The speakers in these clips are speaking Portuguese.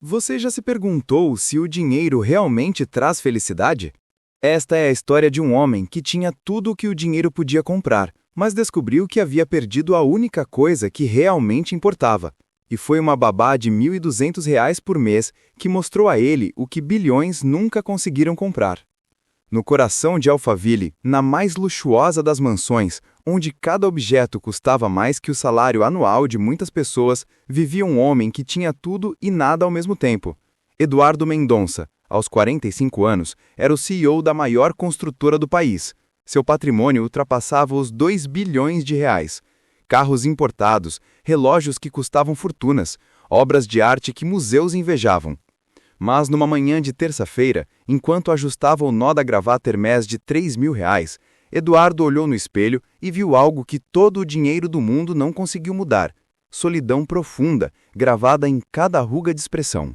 Você já se perguntou se o dinheiro realmente traz felicidade? Esta é a história de um homem que tinha tudo o que o dinheiro podia comprar, mas descobriu que havia perdido a única coisa que realmente importava. E foi uma babá de R$ 1.200 por mês que mostrou a ele o que bilhões nunca conseguiram comprar. No coração de Alphaville, na mais luxuosa das mansões, onde cada objeto custava mais que o salário anual de muitas pessoas, vivia um homem que tinha tudo e nada ao mesmo tempo. Eduardo Mendonça, aos 45 anos, era o CEO da maior construtora do país. Seu patrimônio ultrapassava os R$ 2 bilhões. Carros importados, relógios que custavam fortunas, obras de arte que museus invejavam. Mas numa manhã de terça-feira, enquanto ajustava o nó da gravata Hermès de R$ 3.000, Eduardo olhou no espelho e viu algo que todo o dinheiro do mundo não conseguiu mudar: solidão profunda, gravada em cada ruga de expressão.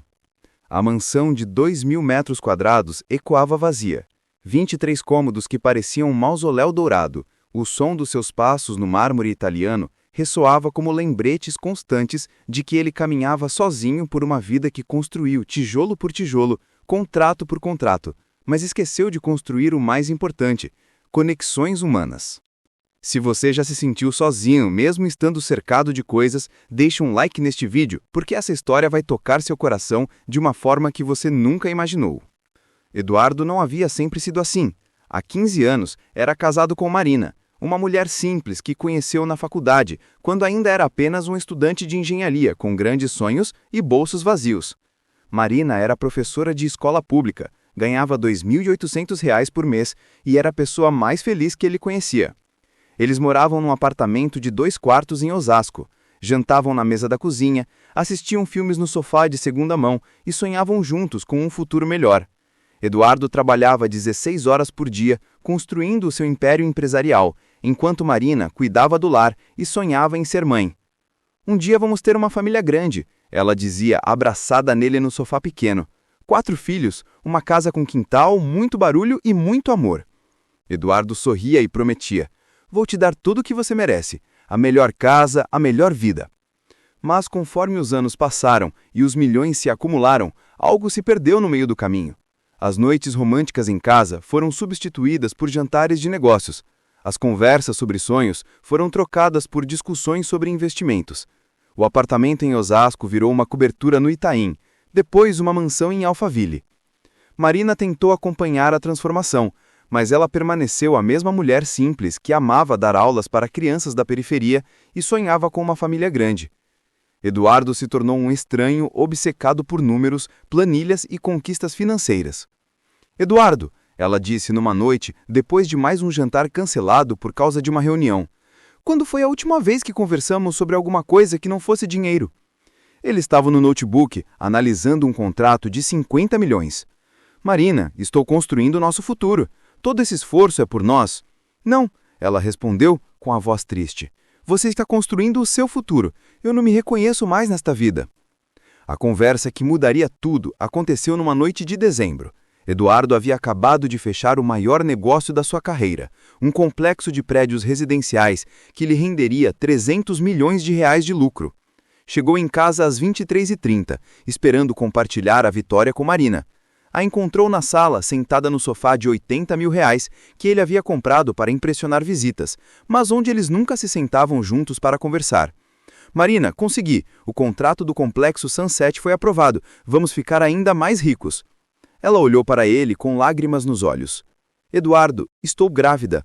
A mansão de 2.000 metros quadrados ecoava vazia. 23 cômodos que pareciam um mausoléu dourado. O som dos seus passos no mármore italiano ressoava como lembretes constantes de que ele caminhava sozinho por uma vida que construiu tijolo por tijolo, contrato por contrato, mas esqueceu de construir o mais importante: conexões humanas. Se você já se sentiu sozinho, mesmo estando cercado de coisas, deixe um like neste vídeo, porque essa história vai tocar seu coração de uma forma que você nunca imaginou. Eduardo não havia sempre sido assim. Há 15 anos, era casado com Marina, uma mulher simples que conheceu na faculdade, quando ainda era apenas um estudante de engenharia com grandes sonhos e bolsos vazios. Marina era professora de escola pública, ganhava R$ 2.800 por mês e era a pessoa mais feliz que ele conhecia. Eles moravam num apartamento de 2 quartos em Osasco, jantavam na mesa da cozinha, assistiam filmes no sofá de segunda mão e sonhavam juntos com um futuro melhor. Eduardo trabalhava 16 horas por dia, construindo o seu império empresarial, enquanto Marina cuidava do lar e sonhava em ser mãe. "Um dia vamos ter uma família grande", ela dizia, abraçada nele no sofá pequeno. 4 filhos, uma casa com quintal, muito barulho e muito amor. Eduardo sorria e prometia: "Vou te dar tudo o que você merece, a melhor casa, a melhor vida." Mas conforme os anos passaram e os milhões se acumularam, algo se perdeu no meio do caminho. As noites românticas em casa foram substituídas por jantares de negócios. As conversas sobre sonhos foram trocadas por discussões sobre investimentos. O apartamento em Osasco virou uma cobertura no Itaim, depois uma mansão em Alphaville. Marina tentou acompanhar a transformação, mas ela permaneceu a mesma mulher simples que amava dar aulas para crianças da periferia e sonhava com uma família grande. Eduardo se tornou um estranho obcecado por números, planilhas e conquistas financeiras. "Eduardo", ela disse numa noite, depois de mais um jantar cancelado por causa de uma reunião, "quando foi a última vez que conversamos sobre alguma coisa que não fosse dinheiro?" Ele estava no notebook, analisando um contrato de 50 milhões. "Marina, estou construindo o nosso futuro. Todo esse esforço é por nós." "Não", ela respondeu com a voz triste. "Você está construindo o seu futuro. Eu não me reconheço mais nesta vida." A conversa que mudaria tudo aconteceu numa noite de dezembro. Eduardo havia acabado de fechar o maior negócio da sua carreira, um complexo de prédios residenciais que lhe renderia R$ 300 milhões de lucro. Chegou em casa às 23h30, esperando compartilhar a vitória com Marina. A encontrou na sala, sentada no sofá de R$ 80 mil que ele havia comprado para impressionar visitas, mas onde eles nunca se sentavam juntos para conversar. "Marina, consegui. O contrato do complexo Sunset foi aprovado. Vamos ficar ainda mais ricos." Ela olhou para ele com lágrimas nos olhos. "Eduardo, estou grávida."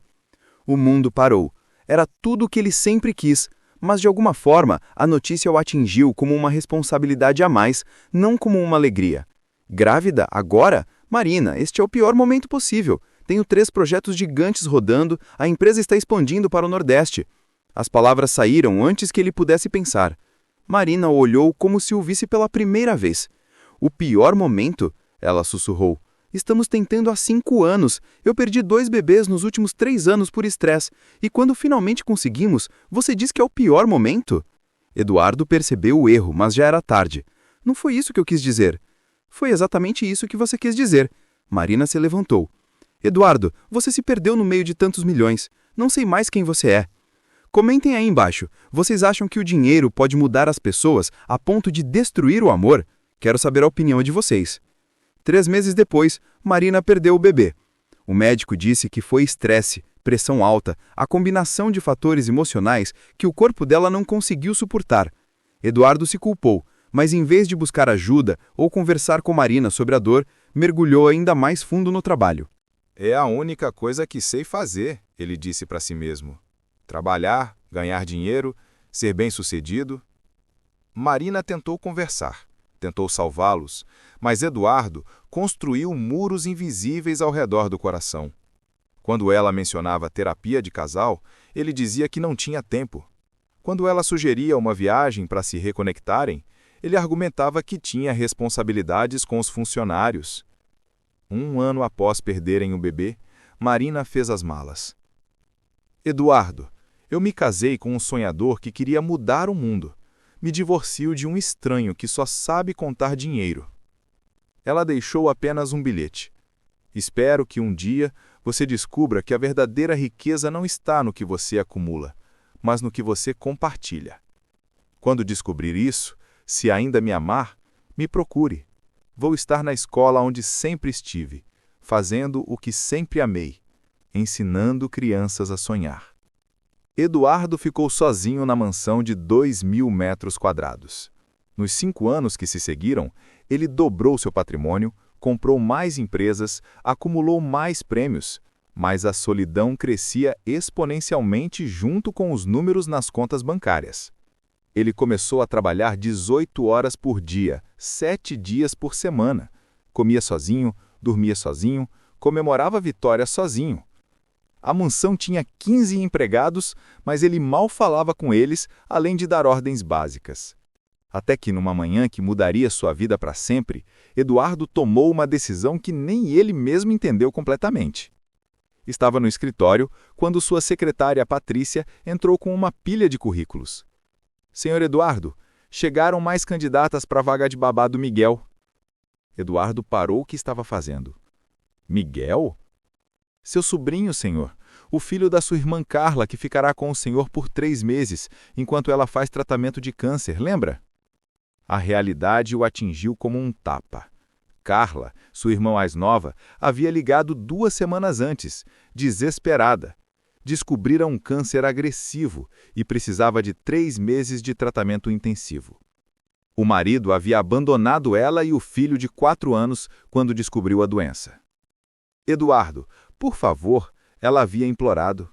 O mundo parou. Era tudo o que ele sempre quis, mas de alguma forma a notícia o atingiu como uma responsabilidade a mais, não como uma alegria. "Grávida? Agora? Marina, este é o pior momento possível. Tenho 3 projetos gigantes rodando, a empresa está expandindo para o Nordeste." As palavras saíram antes que ele pudesse pensar. Marina o olhou como se o visse pela primeira vez. "O pior momento?" ela sussurrou. "Estamos tentando há 5 anos. Eu perdi 2 bebês nos últimos 3 anos por estresse. E quando finalmente conseguimos, você diz que é o pior momento?" Eduardo percebeu o erro, mas já era tarde. "Não foi isso que eu quis dizer." "Foi exatamente isso que você quis dizer." Marina se levantou. "Eduardo, você se perdeu no meio de tantos milhões. Não sei mais quem você é." Comentem aí embaixo. Vocês acham que o dinheiro pode mudar as pessoas a ponto de destruir o amor? Quero saber a opinião de vocês. 3 meses depois, Marina perdeu o bebê. O médico disse que foi estresse, pressão alta, a combinação de fatores emocionais que o corpo dela não conseguiu suportar. Eduardo se culpou, mas em vez de buscar ajuda ou conversar com Marina sobre a dor, mergulhou ainda mais fundo no trabalho. É a única coisa que sei fazer, ele disse para si mesmo. Trabalhar, ganhar dinheiro, ser bem-sucedido. Marina tentou conversar, tentou salvá-los, mas Eduardo construiu muros invisíveis ao redor do coração. Quando ela mencionava terapia de casal, ele dizia que não tinha tempo. Quando ela sugeria uma viagem para se reconectarem, ele argumentava que tinha responsabilidades com os funcionários. 1 ano após perderem o bebê, Marina fez as malas. Eduardo, eu me casei com um sonhador que queria mudar o mundo. Me divorcio de um estranho que só sabe contar dinheiro. Ela deixou apenas um bilhete. Espero que um dia você descubra que a verdadeira riqueza não está no que você acumula, mas no que você compartilha. Quando descobrir isso, se ainda me amar, me procure. Vou estar na escola onde sempre estive, fazendo o que sempre amei, ensinando crianças a sonhar. Eduardo ficou sozinho na mansão de 2.000 metros quadrados. Nos 5 anos que se seguiram, ele dobrou seu patrimônio, comprou mais empresas, acumulou mais prêmios, mas a solidão crescia exponencialmente junto com os números nas contas bancárias. Ele começou a trabalhar 18 horas por dia, 7 dias por semana. Comia sozinho, dormia sozinho, comemorava vitórias sozinho. A mansão tinha 15 empregados, mas ele mal falava com eles, além de dar ordens básicas. Até que, numa manhã que mudaria sua vida para sempre, Eduardo tomou uma decisão que nem ele mesmo entendeu completamente. Estava no escritório quando sua secretária Patrícia entrou com uma pilha de currículos. Senhor Eduardo, chegaram mais candidatas para a vaga de babá do Miguel. Eduardo parou o que estava fazendo. Miguel? Seu sobrinho, senhor. O filho da sua irmã Carla, que ficará com o senhor por 3 meses, enquanto ela faz tratamento de câncer, lembra? A realidade o atingiu como um tapa. Carla, sua irmã mais nova, havia ligado 2 semanas antes, desesperada. Descobrira um câncer agressivo e precisava de 3 meses de tratamento intensivo. O marido havia abandonado ela e o filho de 4 anos quando descobriu a doença. Eduardo, por favor, ela havia implorado.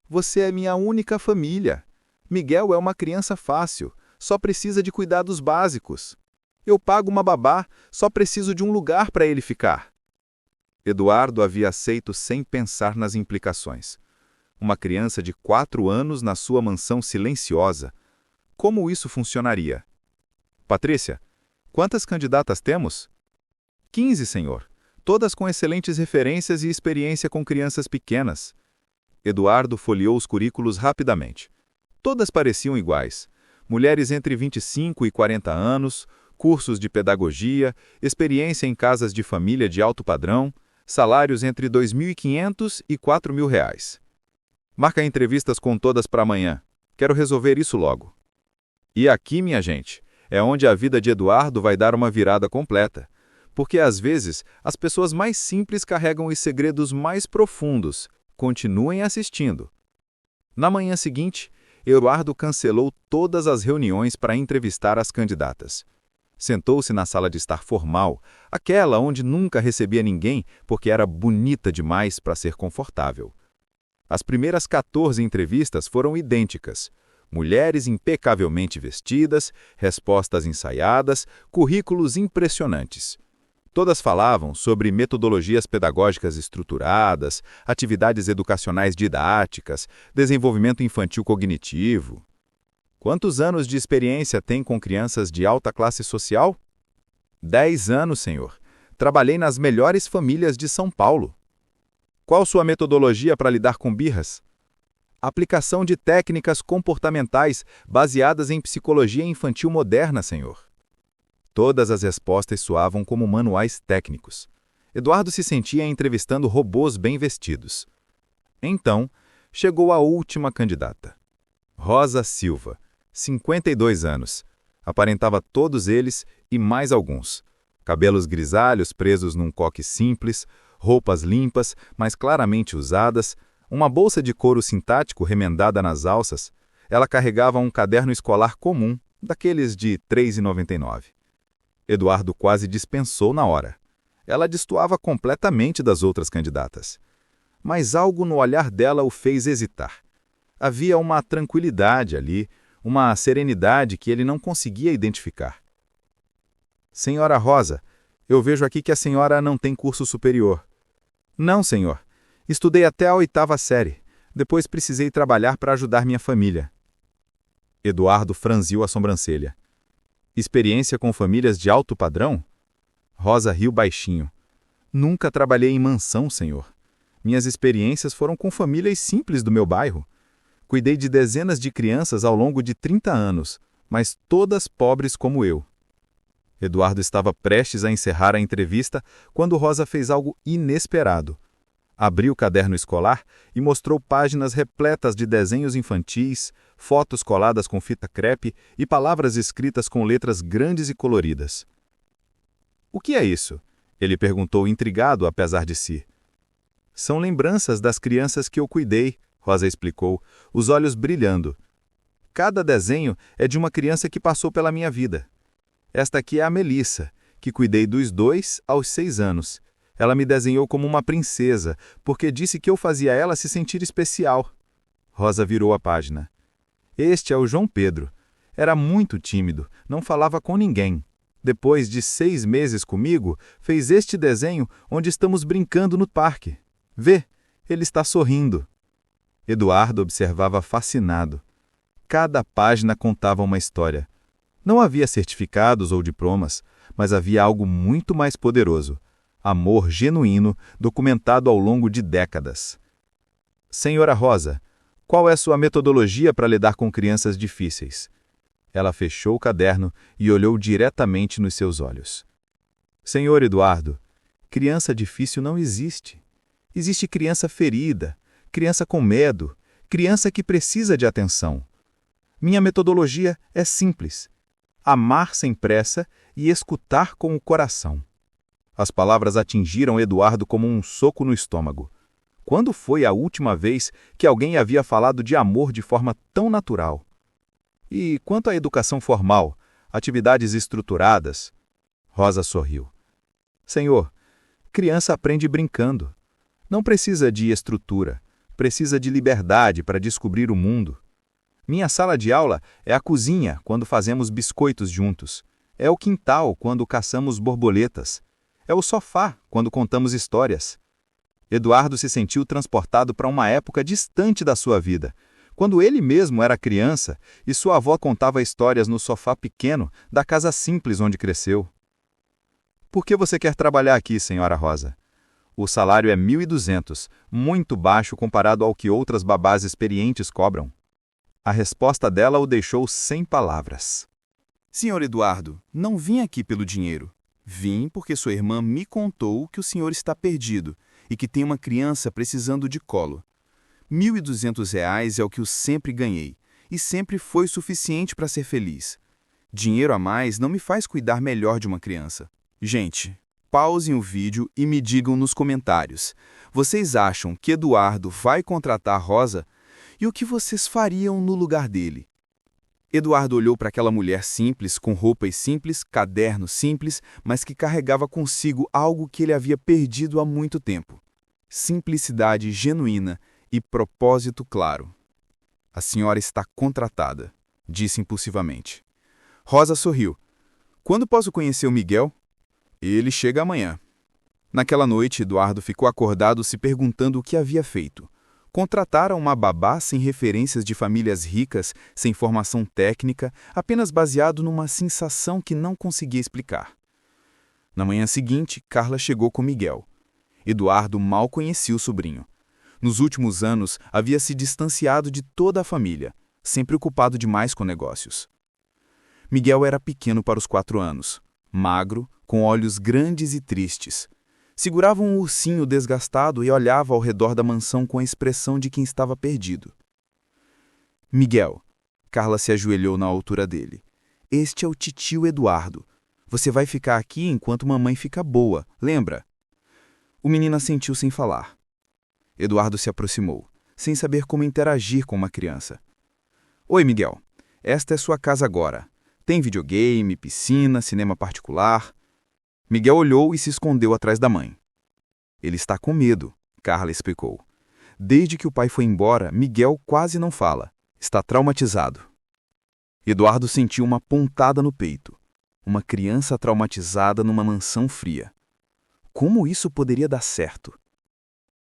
Você é minha única família. Miguel é uma criança fácil, só precisa de cuidados básicos. Eu pago uma babá, só preciso de um lugar para ele ficar. Eduardo havia aceito sem pensar nas implicações. Uma criança de 4 anos na sua mansão silenciosa. Como isso funcionaria? Patrícia, quantas candidatas temos? 15, senhor. Todas com excelentes referências e experiência com crianças pequenas. Eduardo folheou os currículos rapidamente. Todas pareciam iguais. Mulheres entre 25 e 40 anos, cursos de pedagogia, experiência em casas de família de alto padrão, salários entre R$ 2.500 e R$ 4.000. Marca entrevistas com todas para amanhã. Quero resolver isso logo. E aqui, minha gente, é onde a vida de Eduardo vai dar uma virada completa. Porque, às vezes, as pessoas mais simples carregam os segredos mais profundos. Continuem assistindo. Na manhã seguinte, Eduardo cancelou todas as reuniões para entrevistar as candidatas. Sentou-se na sala de estar formal, aquela onde nunca recebia ninguém porque era bonita demais para ser confortável. As primeiras 14 entrevistas foram idênticas. Mulheres impecavelmente vestidas, respostas ensaiadas, currículos impressionantes. Todas falavam sobre metodologias pedagógicas estruturadas, atividades educacionais didáticas, desenvolvimento infantil cognitivo. Quantos anos de experiência tem com crianças de alta classe social? 10 anos, senhor. Trabalhei nas melhores famílias de São Paulo. Qual sua metodologia para lidar com birras? Aplicação de técnicas comportamentais baseadas em psicologia infantil moderna, senhor. Todas as respostas soavam como manuais técnicos. Eduardo se sentia entrevistando robôs bem vestidos. Então, chegou a última candidata. Rosa Silva, 52 anos. Aparentava todos eles e mais alguns. Cabelos grisalhos presos num coque simples, roupas limpas, mas claramente usadas, uma bolsa de couro sintático remendada nas alças. Ela carregava um caderno escolar comum, daqueles de R$ 3,99. Eduardo quase dispensou na hora. Ela destoava completamente das outras candidatas. Mas algo no olhar dela o fez hesitar. Havia uma tranquilidade ali, uma serenidade que ele não conseguia identificar. Senhora Rosa, eu vejo aqui que a senhora não tem curso superior. Não, senhor. Estudei até a 8ª série. Depois precisei trabalhar para ajudar minha família. Eduardo franziu a sobrancelha. Experiência com famílias de alto padrão? Rosa riu baixinho. Nunca trabalhei em mansão, senhor. Minhas experiências foram com famílias simples do meu bairro. Cuidei de dezenas de crianças ao longo de 30 anos, mas todas pobres como eu. Eduardo estava prestes a encerrar a entrevista quando Rosa fez algo inesperado. Abriu o caderno escolar e mostrou páginas repletas de desenhos infantis, fotos coladas com fita crepe e palavras escritas com letras grandes e coloridas. O que é isso? Ele perguntou intrigado apesar de si. São lembranças das crianças que eu cuidei, Rosa explicou, os olhos brilhando. Cada desenho é de uma criança que passou pela minha vida. Esta aqui é a Melissa, que cuidei dos 2 aos 6 anos. Ela me desenhou como uma princesa, porque disse que eu fazia ela se sentir especial. Rosa virou a página. Este é o João Pedro. Era muito tímido, não falava com ninguém. Depois de 6 meses comigo, fez este desenho onde estamos brincando no parque. Vê, ele está sorrindo. Eduardo observava fascinado. Cada página contava uma história. Não havia certificados ou diplomas, mas havia algo muito mais poderoso. Amor genuíno, documentado ao longo de décadas. Senhora Rosa, qual é sua metodologia para lidar com crianças difíceis? Ela fechou o caderno e olhou diretamente nos seus olhos. Senhor Eduardo, criança difícil não existe. Existe criança ferida, criança com medo, criança que precisa de atenção. Minha metodologia é simples. Amar sem pressa e escutar com o coração. As palavras atingiram Eduardo como um soco no estômago. Quando foi a última vez que alguém havia falado de amor de forma tão natural? E quanto à educação formal, atividades estruturadas? Rosa sorriu. Senhor, criança aprende brincando. Não precisa de estrutura, precisa de liberdade para descobrir o mundo. Minha sala de aula é a cozinha quando fazemos biscoitos juntos. É o quintal quando caçamos borboletas. É o sofá quando contamos histórias. Eduardo se sentiu transportado para uma época distante da sua vida, quando ele mesmo era criança e sua avó contava histórias no sofá pequeno da casa simples onde cresceu. Por que você quer trabalhar aqui, senhora Rosa? O salário é 1.200, muito baixo comparado ao que outras babás experientes cobram. A resposta dela o deixou sem palavras. Senhor Eduardo, não vim aqui pelo dinheiro. Vim porque sua irmã me contou que o senhor está perdido e que tem uma criança precisando de colo. R$ 1.200 é o que eu sempre ganhei, e sempre foi suficiente para ser feliz. Dinheiro a mais não me faz cuidar melhor de uma criança. Gente, pausem o vídeo e me digam nos comentários. Vocês acham que Eduardo vai contratar Rosa? E o que vocês fariam no lugar dele? Eduardo olhou para aquela mulher simples, com roupas simples, caderno simples, mas que carregava consigo algo que ele havia perdido há muito tempo. Simplicidade genuína e propósito claro. A senhora está contratada, disse impulsivamente. Rosa sorriu. Quando posso conhecer o Miguel? Ele chega amanhã. Naquela noite, Eduardo ficou acordado se perguntando o que havia feito. Contrataram uma babá sem referências de famílias ricas, sem formação técnica, apenas baseado numa sensação que não conseguia explicar. Na manhã seguinte, Carla chegou com Miguel. Eduardo mal conhecia o sobrinho. Nos últimos anos, havia se distanciado de toda a família, sempre ocupado demais com negócios. Miguel era pequeno para os 4 anos, magro, com olhos grandes e tristes. Segurava um ursinho desgastado e olhava ao redor da mansão com a expressão de quem estava perdido. Miguel, Carla se ajoelhou na altura dele. Este é o titio Eduardo. Você vai ficar aqui enquanto mamãe fica boa, lembra? O menino assentiu sem falar. Eduardo se aproximou, sem saber como interagir com uma criança. Oi, Miguel. Esta é sua casa agora. Tem videogame, piscina, cinema particular. Miguel olhou e se escondeu atrás da mãe. Ele está com medo, Carla explicou. Desde que o pai foi embora, Miguel quase não fala. Está traumatizado. Eduardo sentiu uma pontada no peito. Uma criança traumatizada numa mansão fria. Como isso poderia dar certo?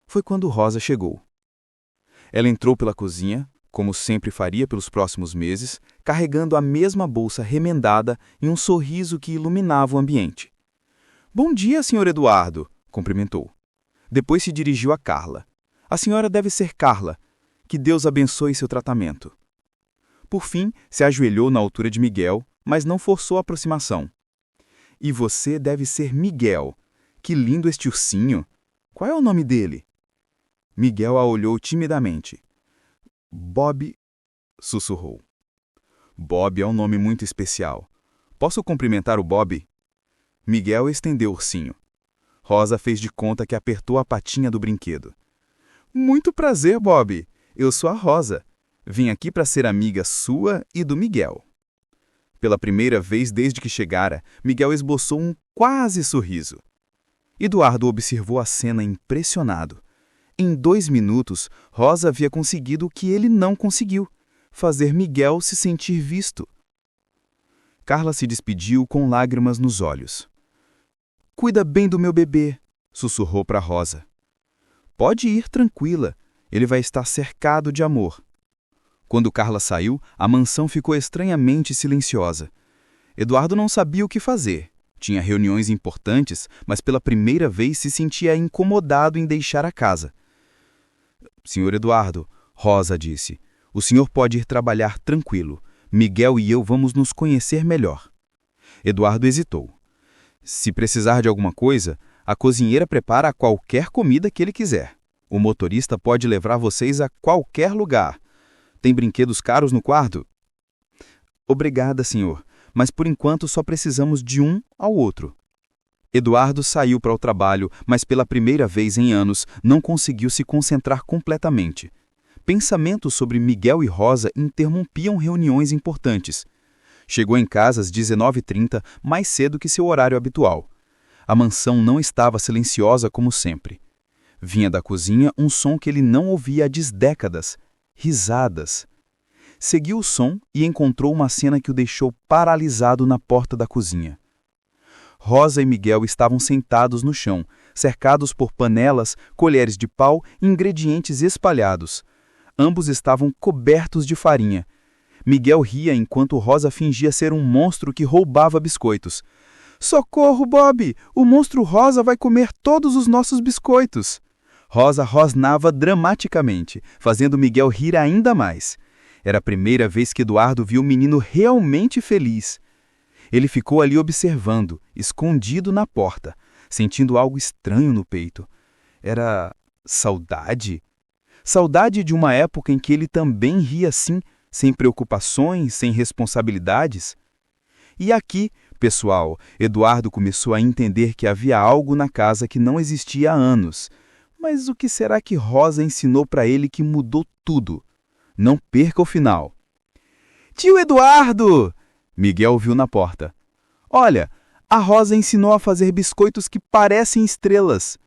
Foi quando Rosa chegou. Ela entrou pela cozinha, como sempre faria pelos próximos meses, carregando a mesma bolsa remendada e um sorriso que iluminava o ambiente. Bom dia, Sr. Eduardo, cumprimentou. Depois se dirigiu a Carla. A senhora deve ser Carla. Que Deus abençoe seu tratamento. Por fim, se ajoelhou na altura de Miguel, mas não forçou a aproximação. E você deve ser Miguel. Que lindo este ursinho. Qual é o nome dele? Miguel a olhou timidamente. Bob, sussurrou. Bob é um nome muito especial. Posso cumprimentar o Bob? Miguel estendeu o ursinho. Rosa fez de conta que apertou a patinha do brinquedo. Muito prazer, Bob. Eu sou a Rosa. Vim aqui para ser amiga sua e do Miguel. Pela primeira vez desde que chegara, Miguel esboçou um quase sorriso. Eduardo observou a cena impressionado. Em 2 minutos, Rosa havia conseguido o que ele não conseguiu: fazer Miguel se sentir visto. Carla se despediu com lágrimas nos olhos. Cuida bem do meu bebê, sussurrou para Rosa. Pode ir tranquila, ele vai estar cercado de amor. Quando Carla saiu, a mansão ficou estranhamente silenciosa. Eduardo não sabia o que fazer. Tinha reuniões importantes, mas pela primeira vez se sentia incomodado em deixar a casa. Senhor Eduardo, Rosa disse, o senhor pode ir trabalhar tranquilo. Miguel e eu vamos nos conhecer melhor. Eduardo hesitou. Se precisar de alguma coisa, a cozinheira prepara qualquer comida que ele quiser. O motorista pode levar vocês a qualquer lugar. Tem brinquedos caros no quarto? Obrigada, senhor, mas por enquanto só precisamos de um ao outro. Eduardo saiu para o trabalho, mas pela primeira vez em anos não conseguiu se concentrar completamente. Pensamentos sobre Miguel e Rosa interrompiam reuniões importantes. Chegou em casa às 19h30, mais cedo que seu horário habitual. A mansão não estava silenciosa como sempre. Vinha da cozinha um som que ele não ouvia há décadas. Risadas. Seguiu o som e encontrou uma cena que o deixou paralisado na porta da cozinha. Rosa e Miguel estavam sentados no chão, cercados por panelas, colheres de pau e ingredientes espalhados. Ambos estavam cobertos de farinha. Miguel ria enquanto Rosa fingia ser um monstro que roubava biscoitos. Socorro, Bob! O monstro Rosa vai comer todos os nossos biscoitos! Rosa rosnava dramaticamente, fazendo Miguel rir ainda mais. Era a primeira vez que Eduardo viu o menino realmente feliz. Ele ficou ali observando, escondido na porta, sentindo algo estranho no peito. Era saudade? Saudade de uma época em que ele também ria assim, sem preocupações, sem responsabilidades? E aqui, pessoal, Eduardo começou a entender que havia algo na casa que não existia há anos. Mas o que será que Rosa ensinou para ele que mudou tudo? Não perca o final. Tio Eduardo! Miguel viu na porta. Olha, a Rosa ensinou a fazer biscoitos que parecem estrelas.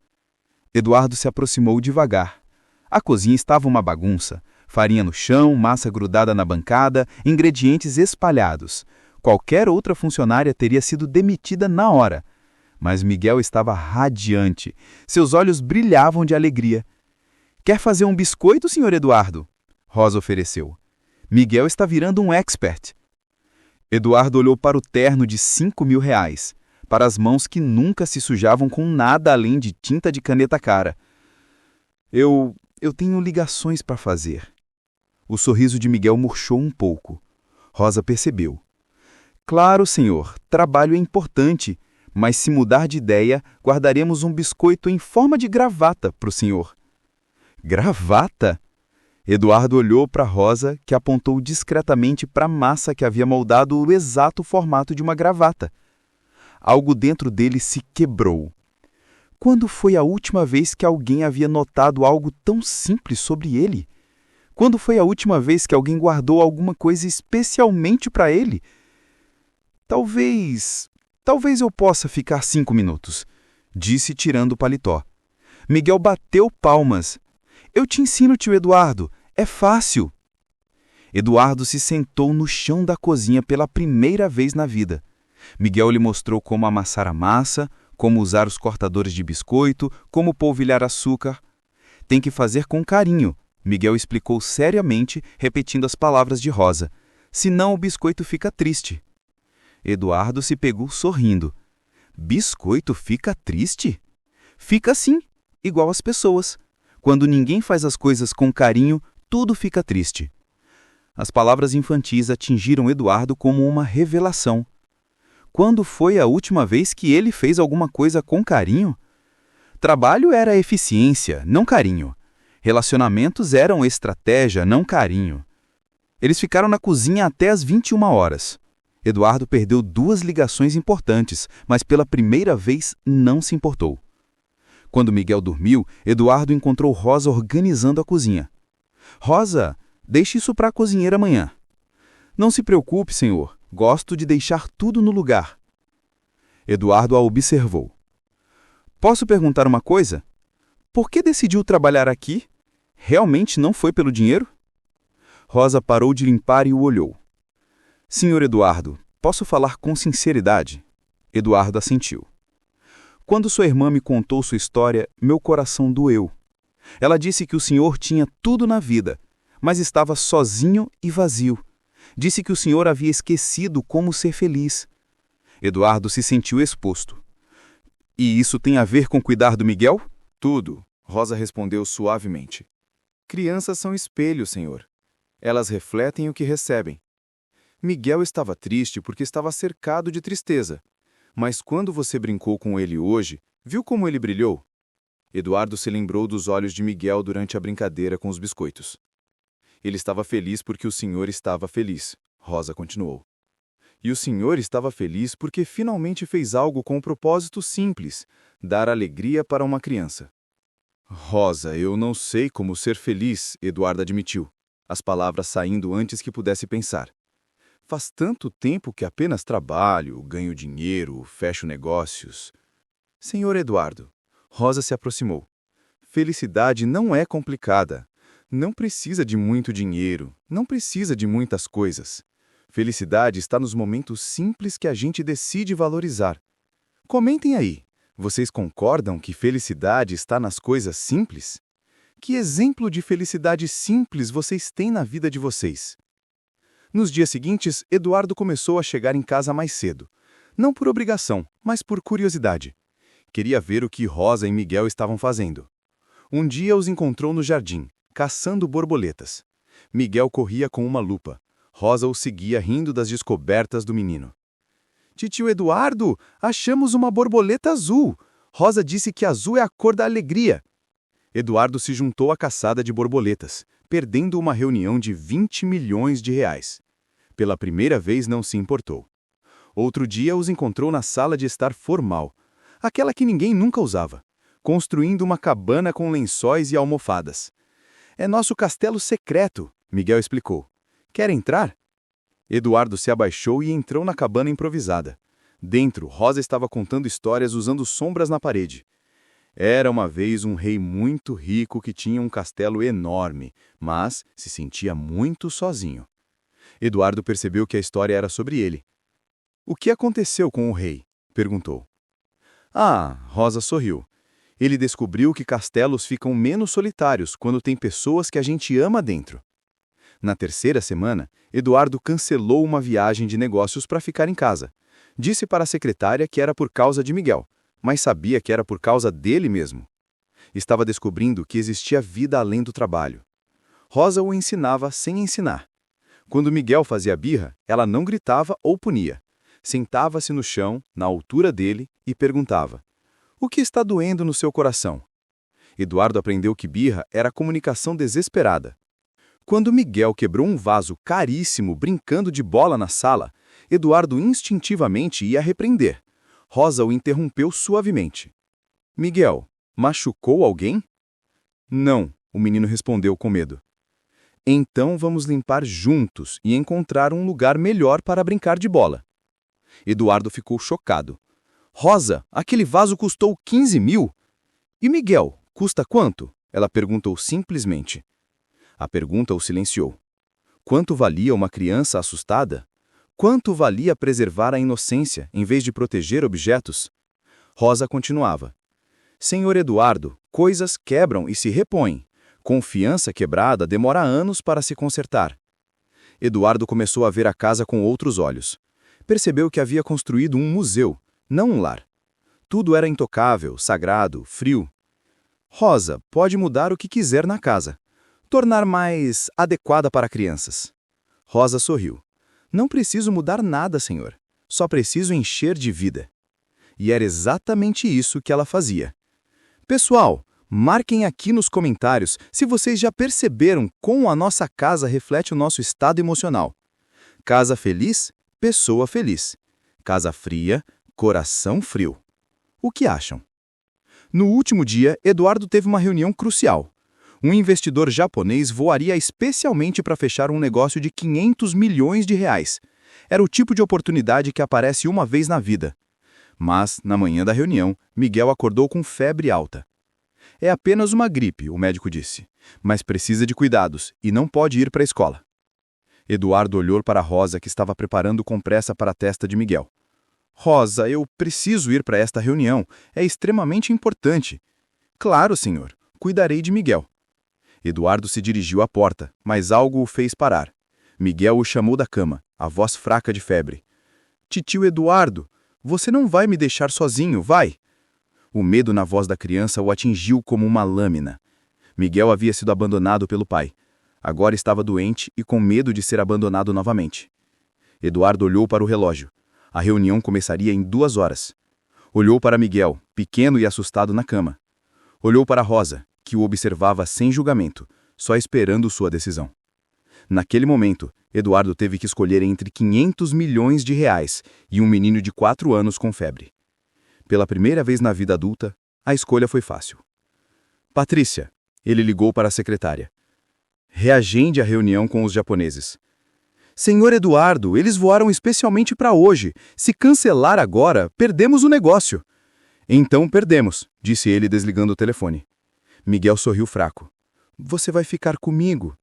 Eduardo se aproximou devagar. A cozinha estava uma bagunça. Farinha no chão, massa grudada na bancada, ingredientes espalhados. Qualquer outra funcionária teria sido demitida na hora. Mas Miguel estava radiante. Seus olhos brilhavam de alegria. Quer fazer um biscoito, Sr. Eduardo? Rosa ofereceu. Miguel está virando um expert. Eduardo olhou para o terno de R$ 5.000, para as mãos que nunca se sujavam com nada além de tinta de caneta cara. Eu tenho ligações para fazer. O sorriso de Miguel murchou um pouco. Rosa percebeu. Claro, senhor, trabalho é importante, mas se mudar de ideia, guardaremos um biscoito em forma de gravata para o senhor. Gravata? Eduardo olhou para Rosa, que apontou discretamente para a massa que havia moldado o exato formato de uma gravata. Algo dentro dele se quebrou. Quando foi a última vez que alguém havia notado algo tão simples sobre ele? Quando foi a última vez que alguém guardou alguma coisa especialmente para ele? Talvez eu possa ficar 5 minutos, disse tirando o paletó. Miguel bateu palmas. Eu te ensino, tio Eduardo. É fácil. Eduardo se sentou no chão da cozinha pela primeira vez na vida. Miguel lhe mostrou como amassar a massa, como usar os cortadores de biscoito, como polvilhar açúcar. Tem que fazer com carinho, Miguel explicou seriamente, repetindo as palavras de Rosa. Senão o biscoito fica triste. Eduardo se pegou sorrindo. Biscoito fica triste? Fica sim, igual as pessoas. Quando ninguém faz as coisas com carinho, tudo fica triste. As palavras infantis atingiram Eduardo como uma revelação. Quando foi a última vez que ele fez alguma coisa com carinho? Trabalho era eficiência, não carinho. Relacionamentos eram estratégia, não carinho. Eles ficaram na cozinha até as 21 horas. Eduardo perdeu 2 ligações importantes, mas pela primeira vez não se importou. Quando Miguel dormiu, Eduardo encontrou Rosa organizando a cozinha. Rosa, deixe isso para a cozinheira amanhã. Não se preocupe, senhor. Gosto de deixar tudo no lugar. Eduardo a observou. Posso perguntar uma coisa? Por que decidiu trabalhar aqui? Realmente não foi pelo dinheiro? Rosa parou de limpar e o olhou. Senhor Eduardo, posso falar com sinceridade? Eduardo assentiu. Quando sua irmã me contou sua história, meu coração doeu. Ela disse que o senhor tinha tudo na vida, mas estava sozinho e vazio. Disse que o senhor havia esquecido como ser feliz. Eduardo se sentiu exposto. E isso tem a ver com cuidar do Miguel? Tudo, Rosa respondeu suavemente. Crianças são espelhos, senhor. Elas refletem o que recebem. Miguel estava triste porque estava cercado de tristeza. Mas quando você brincou com ele hoje, viu como ele brilhou? Eduardo se lembrou dos olhos de Miguel durante a brincadeira com os biscoitos. Ele estava feliz porque o senhor estava feliz, Rosa continuou. E o senhor estava feliz porque finalmente fez algo com um propósito simples, dar alegria para uma criança. Rosa, eu não sei como ser feliz, Eduardo admitiu, as palavras saindo antes que pudesse pensar. Faz tanto tempo que apenas trabalho, ganho dinheiro, fecho negócios. Senhor Eduardo, Rosa se aproximou. Felicidade não é complicada. Não precisa de muito dinheiro, não precisa de muitas coisas. Felicidade está nos momentos simples que a gente decide valorizar. Comentem aí, vocês concordam que felicidade está nas coisas simples? Que exemplo de felicidade simples vocês têm na vida de vocês? Nos dias seguintes, Eduardo começou a chegar em casa mais cedo. Não por obrigação, mas por curiosidade. Queria ver o que Rosa e Miguel estavam fazendo. Um dia os encontrou no jardim, caçando borboletas. Miguel corria com uma lupa. Rosa o seguia rindo das descobertas do menino. Titio Eduardo, achamos uma borboleta azul. Rosa disse que azul é a cor da alegria. Eduardo se juntou à caçada de borboletas, perdendo uma reunião de 20 milhões de reais. Pela primeira vez não se importou. Outro dia os encontrou na sala de estar formal, aquela que ninguém nunca usava, construindo uma cabana com lençóis e almofadas. É nosso castelo secreto, Miguel explicou. Quer entrar? Eduardo se abaixou e entrou na cabana improvisada. Dentro, Rosa estava contando histórias usando sombras na parede. Era uma vez um rei muito rico que tinha um castelo enorme, mas se sentia muito sozinho. Eduardo percebeu que a história era sobre ele. O que aconteceu com o rei? Perguntou. Ah, Rosa sorriu. Ele descobriu que castelos ficam menos solitários quando tem pessoas que a gente ama dentro. Na terceira semana, Eduardo cancelou uma viagem de negócios para ficar em casa. Disse para a secretária que era por causa de Miguel, mas sabia que era por causa dele mesmo. Estava descobrindo que existia vida além do trabalho. Rosa o ensinava sem ensinar. Quando Miguel fazia birra, ela não gritava ou punia. Sentava-se no chão, na altura dele, e perguntava: "O que está doendo no seu coração?" Eduardo aprendeu que birra era comunicação desesperada. Quando Miguel quebrou um vaso caríssimo brincando de bola na sala, Eduardo instintivamente ia repreender. Rosa o interrompeu suavemente. Miguel, machucou alguém? Não, o menino respondeu com medo. Então vamos limpar juntos e encontrar um lugar melhor para brincar de bola. Eduardo ficou chocado. Rosa, aquele vaso custou 15 mil? E Miguel, custa quanto? Ela perguntou simplesmente. A pergunta o silenciou. Quanto valia uma criança assustada? Quanto valia preservar a inocência, em vez de proteger objetos? Rosa continuava. Senhor Eduardo, coisas quebram e se repõem. Confiança quebrada demora anos para se consertar. Eduardo começou a ver a casa com outros olhos. Percebeu que havia construído um museu, não um lar. Tudo era intocável, sagrado, frio. Rosa pode mudar o que quiser na casa. Tornar mais adequada para crianças. Rosa sorriu. Não preciso mudar nada, senhor. Só preciso encher de vida. E era exatamente isso que ela fazia. Pessoal, marquem aqui nos comentários se vocês já perceberam como a nossa casa reflete o nosso estado emocional. Casa feliz, pessoa feliz. Casa fria, coração frio. O que acham? No último dia, Eduardo teve uma reunião crucial. Um investidor japonês voaria especialmente para fechar um negócio de 500 milhões de reais. Era o tipo de oportunidade que aparece uma vez na vida. Mas, na manhã da reunião, Miguel acordou com febre alta. É apenas uma gripe, o médico disse, mas precisa de cuidados e não pode ir para a escola. Eduardo olhou para Rosa, que estava preparando compressa para a testa de Miguel. Rosa, eu preciso ir para esta reunião. É extremamente importante. Claro, senhor. Cuidarei de Miguel. Eduardo se dirigiu à porta, mas algo o fez parar. Miguel o chamou da cama, a voz fraca de febre. Titio Eduardo, você não vai me deixar sozinho, vai? O medo na voz da criança o atingiu como uma lâmina. Miguel havia sido abandonado pelo pai. Agora estava doente e com medo de ser abandonado novamente. Eduardo olhou para o relógio. A reunião começaria em 2 horas. Olhou para Miguel, pequeno e assustado na cama. Olhou para Rosa, que o observava sem julgamento, só esperando sua decisão. Naquele momento, Eduardo teve que escolher entre 500 milhões de reais e um menino de 4 anos com febre. Pela primeira vez na vida adulta, a escolha foi fácil. Patrícia, ele ligou para a secretária. Reagende a reunião com os japoneses. Senhor Eduardo, eles voaram especialmente para hoje. Se cancelar agora, perdemos o negócio. Então perdemos, disse ele desligando o telefone. Miguel sorriu fraco. Você vai ficar comigo?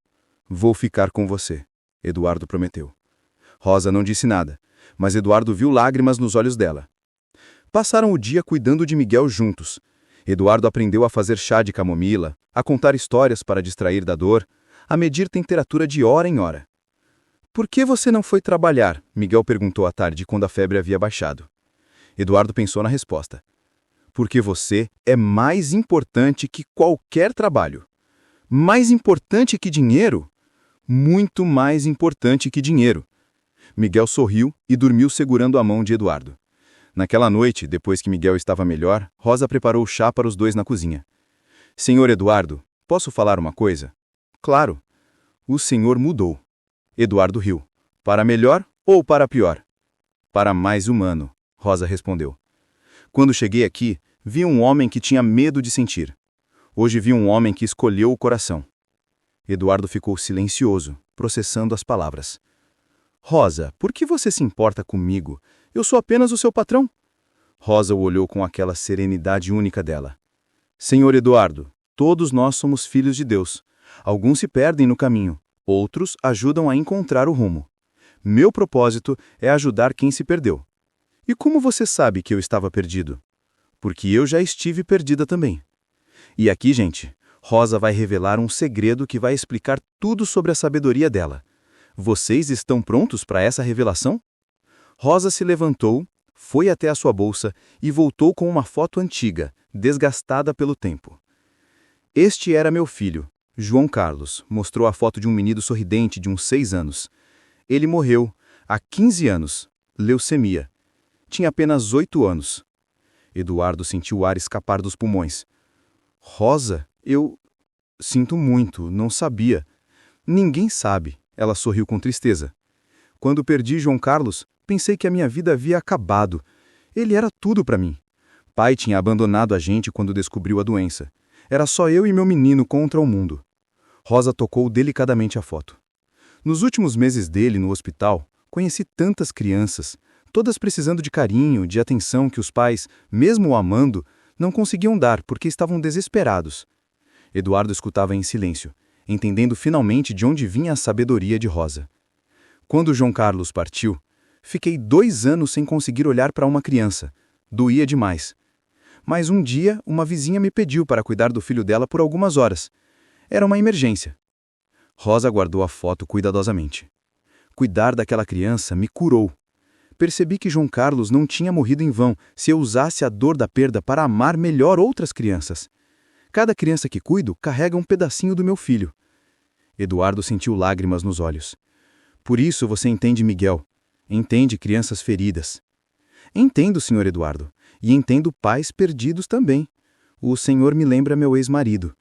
Vou ficar com você, Eduardo prometeu. Rosa não disse nada, mas Eduardo viu lágrimas nos olhos dela. Passaram o dia cuidando de Miguel juntos. Eduardo aprendeu a fazer chá de camomila, a contar histórias para distrair da dor, a medir temperatura de hora em hora. Por que você não foi trabalhar? Miguel perguntou à tarde quando a febre havia baixado. Eduardo pensou na resposta. Porque você é mais importante que qualquer trabalho. Mais importante que dinheiro? Muito mais importante que dinheiro. Miguel sorriu e dormiu segurando a mão de Eduardo. Naquela noite, depois que Miguel estava melhor, Rosa preparou chá para os dois na cozinha. Senhor Eduardo, posso falar uma coisa? Claro. O senhor mudou. Eduardo riu. Para melhor ou para pior? Para mais humano, Rosa respondeu. Quando cheguei aqui, vi um homem que tinha medo de sentir. Hoje vi um homem que escolheu o coração. Eduardo ficou silencioso, processando as palavras. Rosa, por que você se importa comigo? Eu sou apenas o seu patrão. Rosa o olhou com aquela serenidade única dela. Senhor Eduardo, todos nós somos filhos de Deus. Alguns se perdem no caminho, outros ajudam a encontrar o rumo. Meu propósito é ajudar quem se perdeu. E como você sabe que eu estava perdido? Porque eu já estive perdida também. E aqui, gente, Rosa vai revelar um segredo que vai explicar tudo sobre a sabedoria dela. Vocês estão prontos para essa revelação? Rosa se levantou, foi até a sua bolsa e voltou com uma foto antiga, desgastada pelo tempo. Este era meu filho, João Carlos, mostrou a foto de um menino sorridente de uns 6 anos. Ele morreu, há 15 anos, leucemia. Tinha apenas 8 anos. Eduardo sentiu o ar escapar dos pulmões. Rosa, eu... Sinto muito, não sabia. Ninguém sabe, ela sorriu com tristeza. Quando perdi João Carlos, pensei que a minha vida havia acabado. Ele era tudo para mim. Pai tinha abandonado a gente quando descobriu a doença. Era só eu e meu menino contra o mundo. Rosa tocou delicadamente a foto. Nos últimos meses dele no hospital, conheci tantas crianças, todas precisando de carinho, de atenção que os pais, mesmo o amando, não conseguiam dar porque estavam desesperados. Eduardo escutava em silêncio, entendendo finalmente de onde vinha a sabedoria de Rosa. Quando João Carlos partiu, fiquei 2 anos sem conseguir olhar para uma criança. Doía demais. Mas um dia, uma vizinha me pediu para cuidar do filho dela por algumas horas. Era uma emergência. Rosa guardou a foto cuidadosamente. Cuidar daquela criança me curou. Percebi que João Carlos não tinha morrido em vão se eu usasse a dor da perda para amar melhor outras crianças. Cada criança que cuido carrega um pedacinho do meu filho. Eduardo sentiu lágrimas nos olhos. Por isso você entende Miguel. Entende crianças feridas. Entendo, Sr. Eduardo, e entendo pais perdidos também. O senhor me lembra meu ex-marido.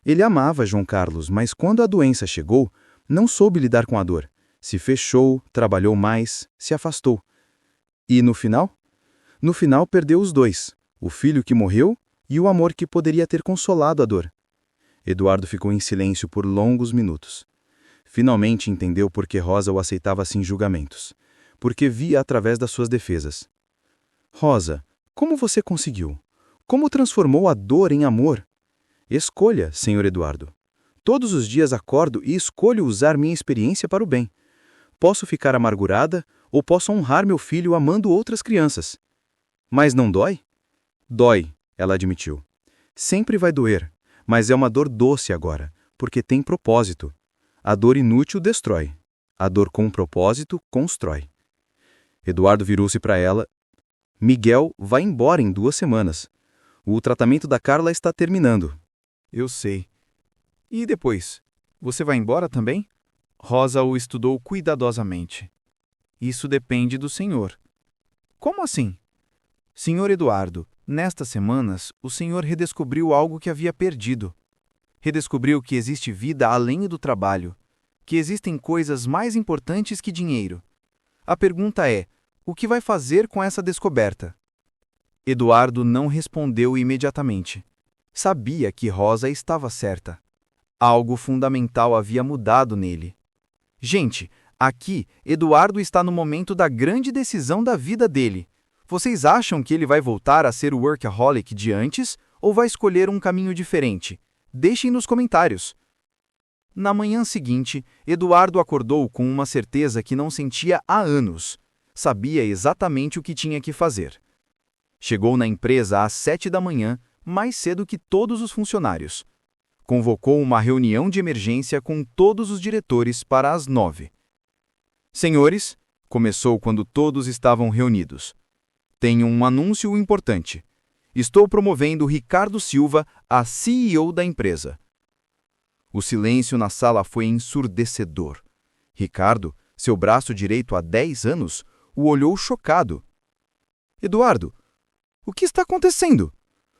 Ele amava João Carlos, mas quando a doença chegou, não soube lidar com a dor. Se fechou, trabalhou mais, se afastou. E no final? No final perdeu os dois, o filho que morreu e o amor que poderia ter consolado a dor. Eduardo ficou em silêncio por longos minutos. Finalmente entendeu por que Rosa o aceitava sem julgamentos. Porque via através das suas defesas. Rosa, como você conseguiu? Como transformou a dor em amor? Escolha, Sr. Eduardo. Todos os dias acordo e escolho usar minha experiência para o bem. Posso ficar amargurada ou posso honrar meu filho amando outras crianças. Mas não dói? Dói, ela admitiu. Sempre vai doer, mas é uma dor doce agora, porque tem propósito. A dor inútil destrói. A dor com propósito constrói. Eduardo virou-se para ela. Miguel vai embora em 2 semanas. O tratamento da Carla está terminando. Eu sei. E depois? Você vai embora também? Rosa o estudou cuidadosamente. Isso depende do senhor. Como assim? Senhor Eduardo, nestas semanas, o senhor redescobriu algo que havia perdido. Redescobriu que existe vida além do trabalho, que existem coisas mais importantes que dinheiro. A pergunta é, o que vai fazer com essa descoberta? Eduardo não respondeu imediatamente. Sabia que Rosa estava certa. Algo fundamental havia mudado nele. Gente, aqui, Eduardo está no momento da grande decisão da vida dele. Vocês acham que ele vai voltar a ser o workaholic de antes ou vai escolher um caminho diferente? Deixem nos comentários. Na manhã seguinte, Eduardo acordou com uma certeza que não sentia há anos. Sabia exatamente o que tinha que fazer. Chegou na empresa às 7 da manhã, mais cedo que todos os funcionários. Convocou uma reunião de emergência com todos os diretores para as 9. Senhores, começou quando todos estavam reunidos. Tenho um anúncio importante. Estou promovendo Ricardo Silva a CEO da empresa. O silêncio na sala foi ensurdecedor. Ricardo, seu braço direito há 10 anos, o olhou chocado. Eduardo, o que está acontecendo?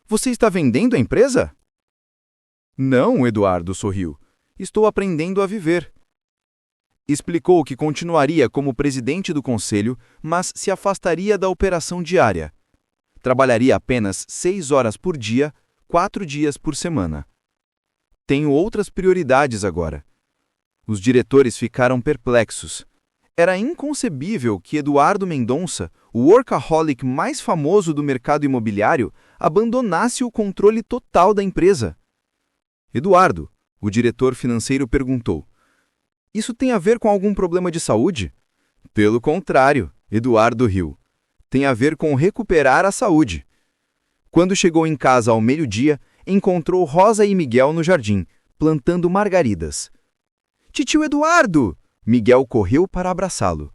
Você está vendendo a empresa? Não, Eduardo sorriu. Estou aprendendo a viver. Explicou que continuaria como presidente do conselho, mas se afastaria da operação diária. Trabalharia apenas 6 horas por dia, 4 dias por semana. Tenho outras prioridades agora. Os diretores ficaram perplexos. Era inconcebível que Eduardo Mendonça, o workaholic mais famoso do mercado imobiliário, abandonasse o controle total da empresa. Eduardo, o diretor financeiro perguntou, isso tem a ver com algum problema de saúde? Pelo contrário, Eduardo riu. Tem a ver com recuperar a saúde. Quando chegou em casa ao meio-dia, encontrou Rosa e Miguel no jardim, plantando margaridas. Titio Eduardo! Miguel correu para abraçá-lo.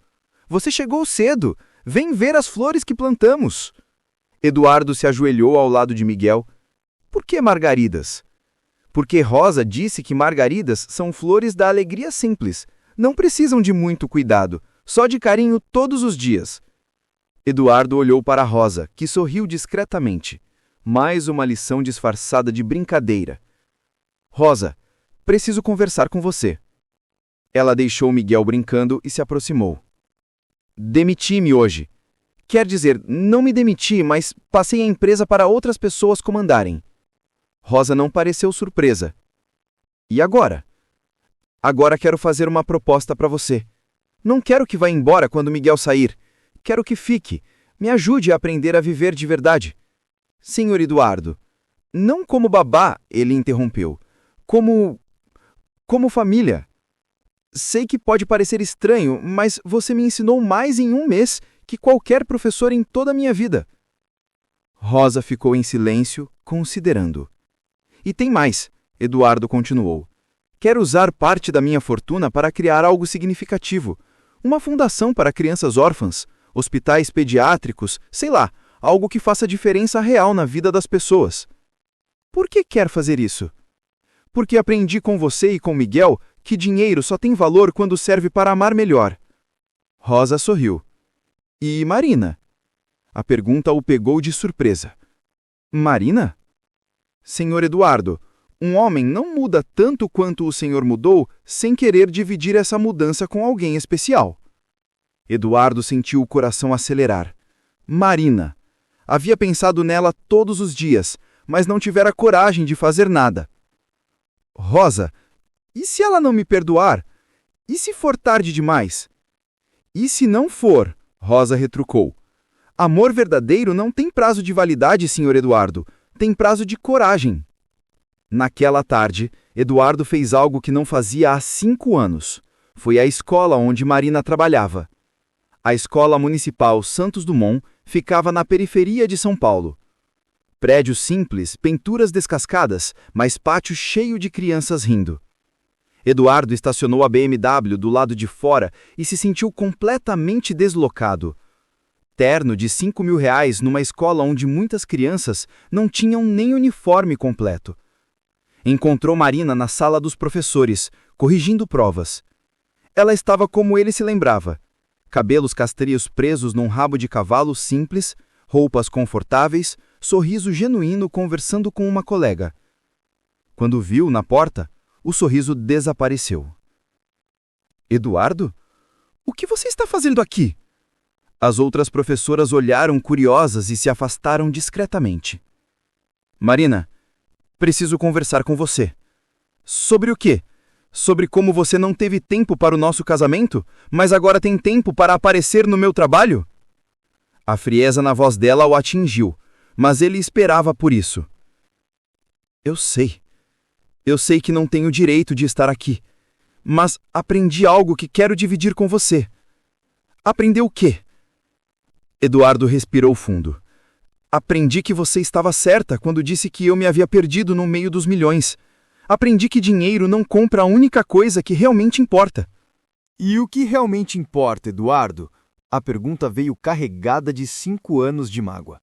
Você chegou cedo! Vem ver as flores que plantamos! Eduardo se ajoelhou ao lado de Miguel. Por que margaridas? Porque Rosa disse que margaridas são flores da alegria simples. Não precisam de muito cuidado, só de carinho todos os dias. Eduardo olhou para Rosa, que sorriu discretamente. Mais uma lição disfarçada de brincadeira. Rosa, preciso conversar com você. Ela deixou Miguel brincando e se aproximou. Demiti-me hoje. Quer dizer, não me demiti, mas passei a empresa para outras pessoas comandarem. Rosa não pareceu surpresa. E agora? Agora quero fazer uma proposta para você. Não quero que vá embora quando Miguel sair. Quero que fique. Me ajude a aprender a viver de verdade. Senhor Eduardo, não como babá, ele interrompeu. Como família. Sei que pode parecer estranho, mas você me ensinou mais em um mês que qualquer professor em toda a minha vida. Rosa ficou em silêncio, considerando. E tem mais, Eduardo continuou. Quero usar parte da minha fortuna para criar algo significativo. Uma fundação para crianças órfãs, hospitais pediátricos, sei lá, algo que faça diferença real na vida das pessoas. Por que quer fazer isso? Porque aprendi com você e com Miguel que dinheiro só tem valor quando serve para amar melhor. Rosa sorriu. E Marina? A pergunta o pegou de surpresa. Marina? Senhor Eduardo, um homem não muda tanto quanto o senhor mudou sem querer dividir essa mudança com alguém especial. Eduardo sentiu o coração acelerar. Marina. Havia pensado nela todos os dias, mas não tivera coragem de fazer nada. Rosa, e se ela não me perdoar? E se for tarde demais? E se não for? Rosa retrucou. Amor verdadeiro não tem prazo de validade, senhor Eduardo. Tem prazo de coragem. Naquela tarde, Eduardo fez algo que não fazia há 5 anos. Foi à escola onde Marina trabalhava. A Escola Municipal Santos Dumont ficava na periferia de São Paulo. Prédio simples, pinturas descascadas, mas pátio cheio de crianças rindo. Eduardo estacionou a BMW do lado de fora e se sentiu completamente deslocado. Terno de R$ 5.000 numa escola onde muitas crianças não tinham nem uniforme completo. Encontrou Marina na sala dos professores, corrigindo provas. Ela estava como ele se lembrava. Cabelos castanhos presos num rabo de cavalo simples, roupas confortáveis, sorriso genuíno conversando com uma colega. Quando viu na porta, o sorriso desapareceu. Eduardo? O que você está fazendo aqui? As outras professoras olharam curiosas e se afastaram discretamente. Marina, preciso conversar com você. Sobre o quê? Sobre como você não teve tempo para o nosso casamento, mas agora tem tempo para aparecer no meu trabalho? A frieza na voz dela o atingiu, mas ele esperava por isso. Eu sei. Eu sei que não tenho direito de estar aqui, mas aprendi algo que quero dividir com você. Aprendeu o quê? Eduardo respirou fundo. Aprendi que você estava certa quando disse que eu me havia perdido no meio dos milhões. Aprendi que dinheiro não compra a única coisa que realmente importa. E o que realmente importa, Eduardo? A pergunta veio carregada de 5 anos de mágoa.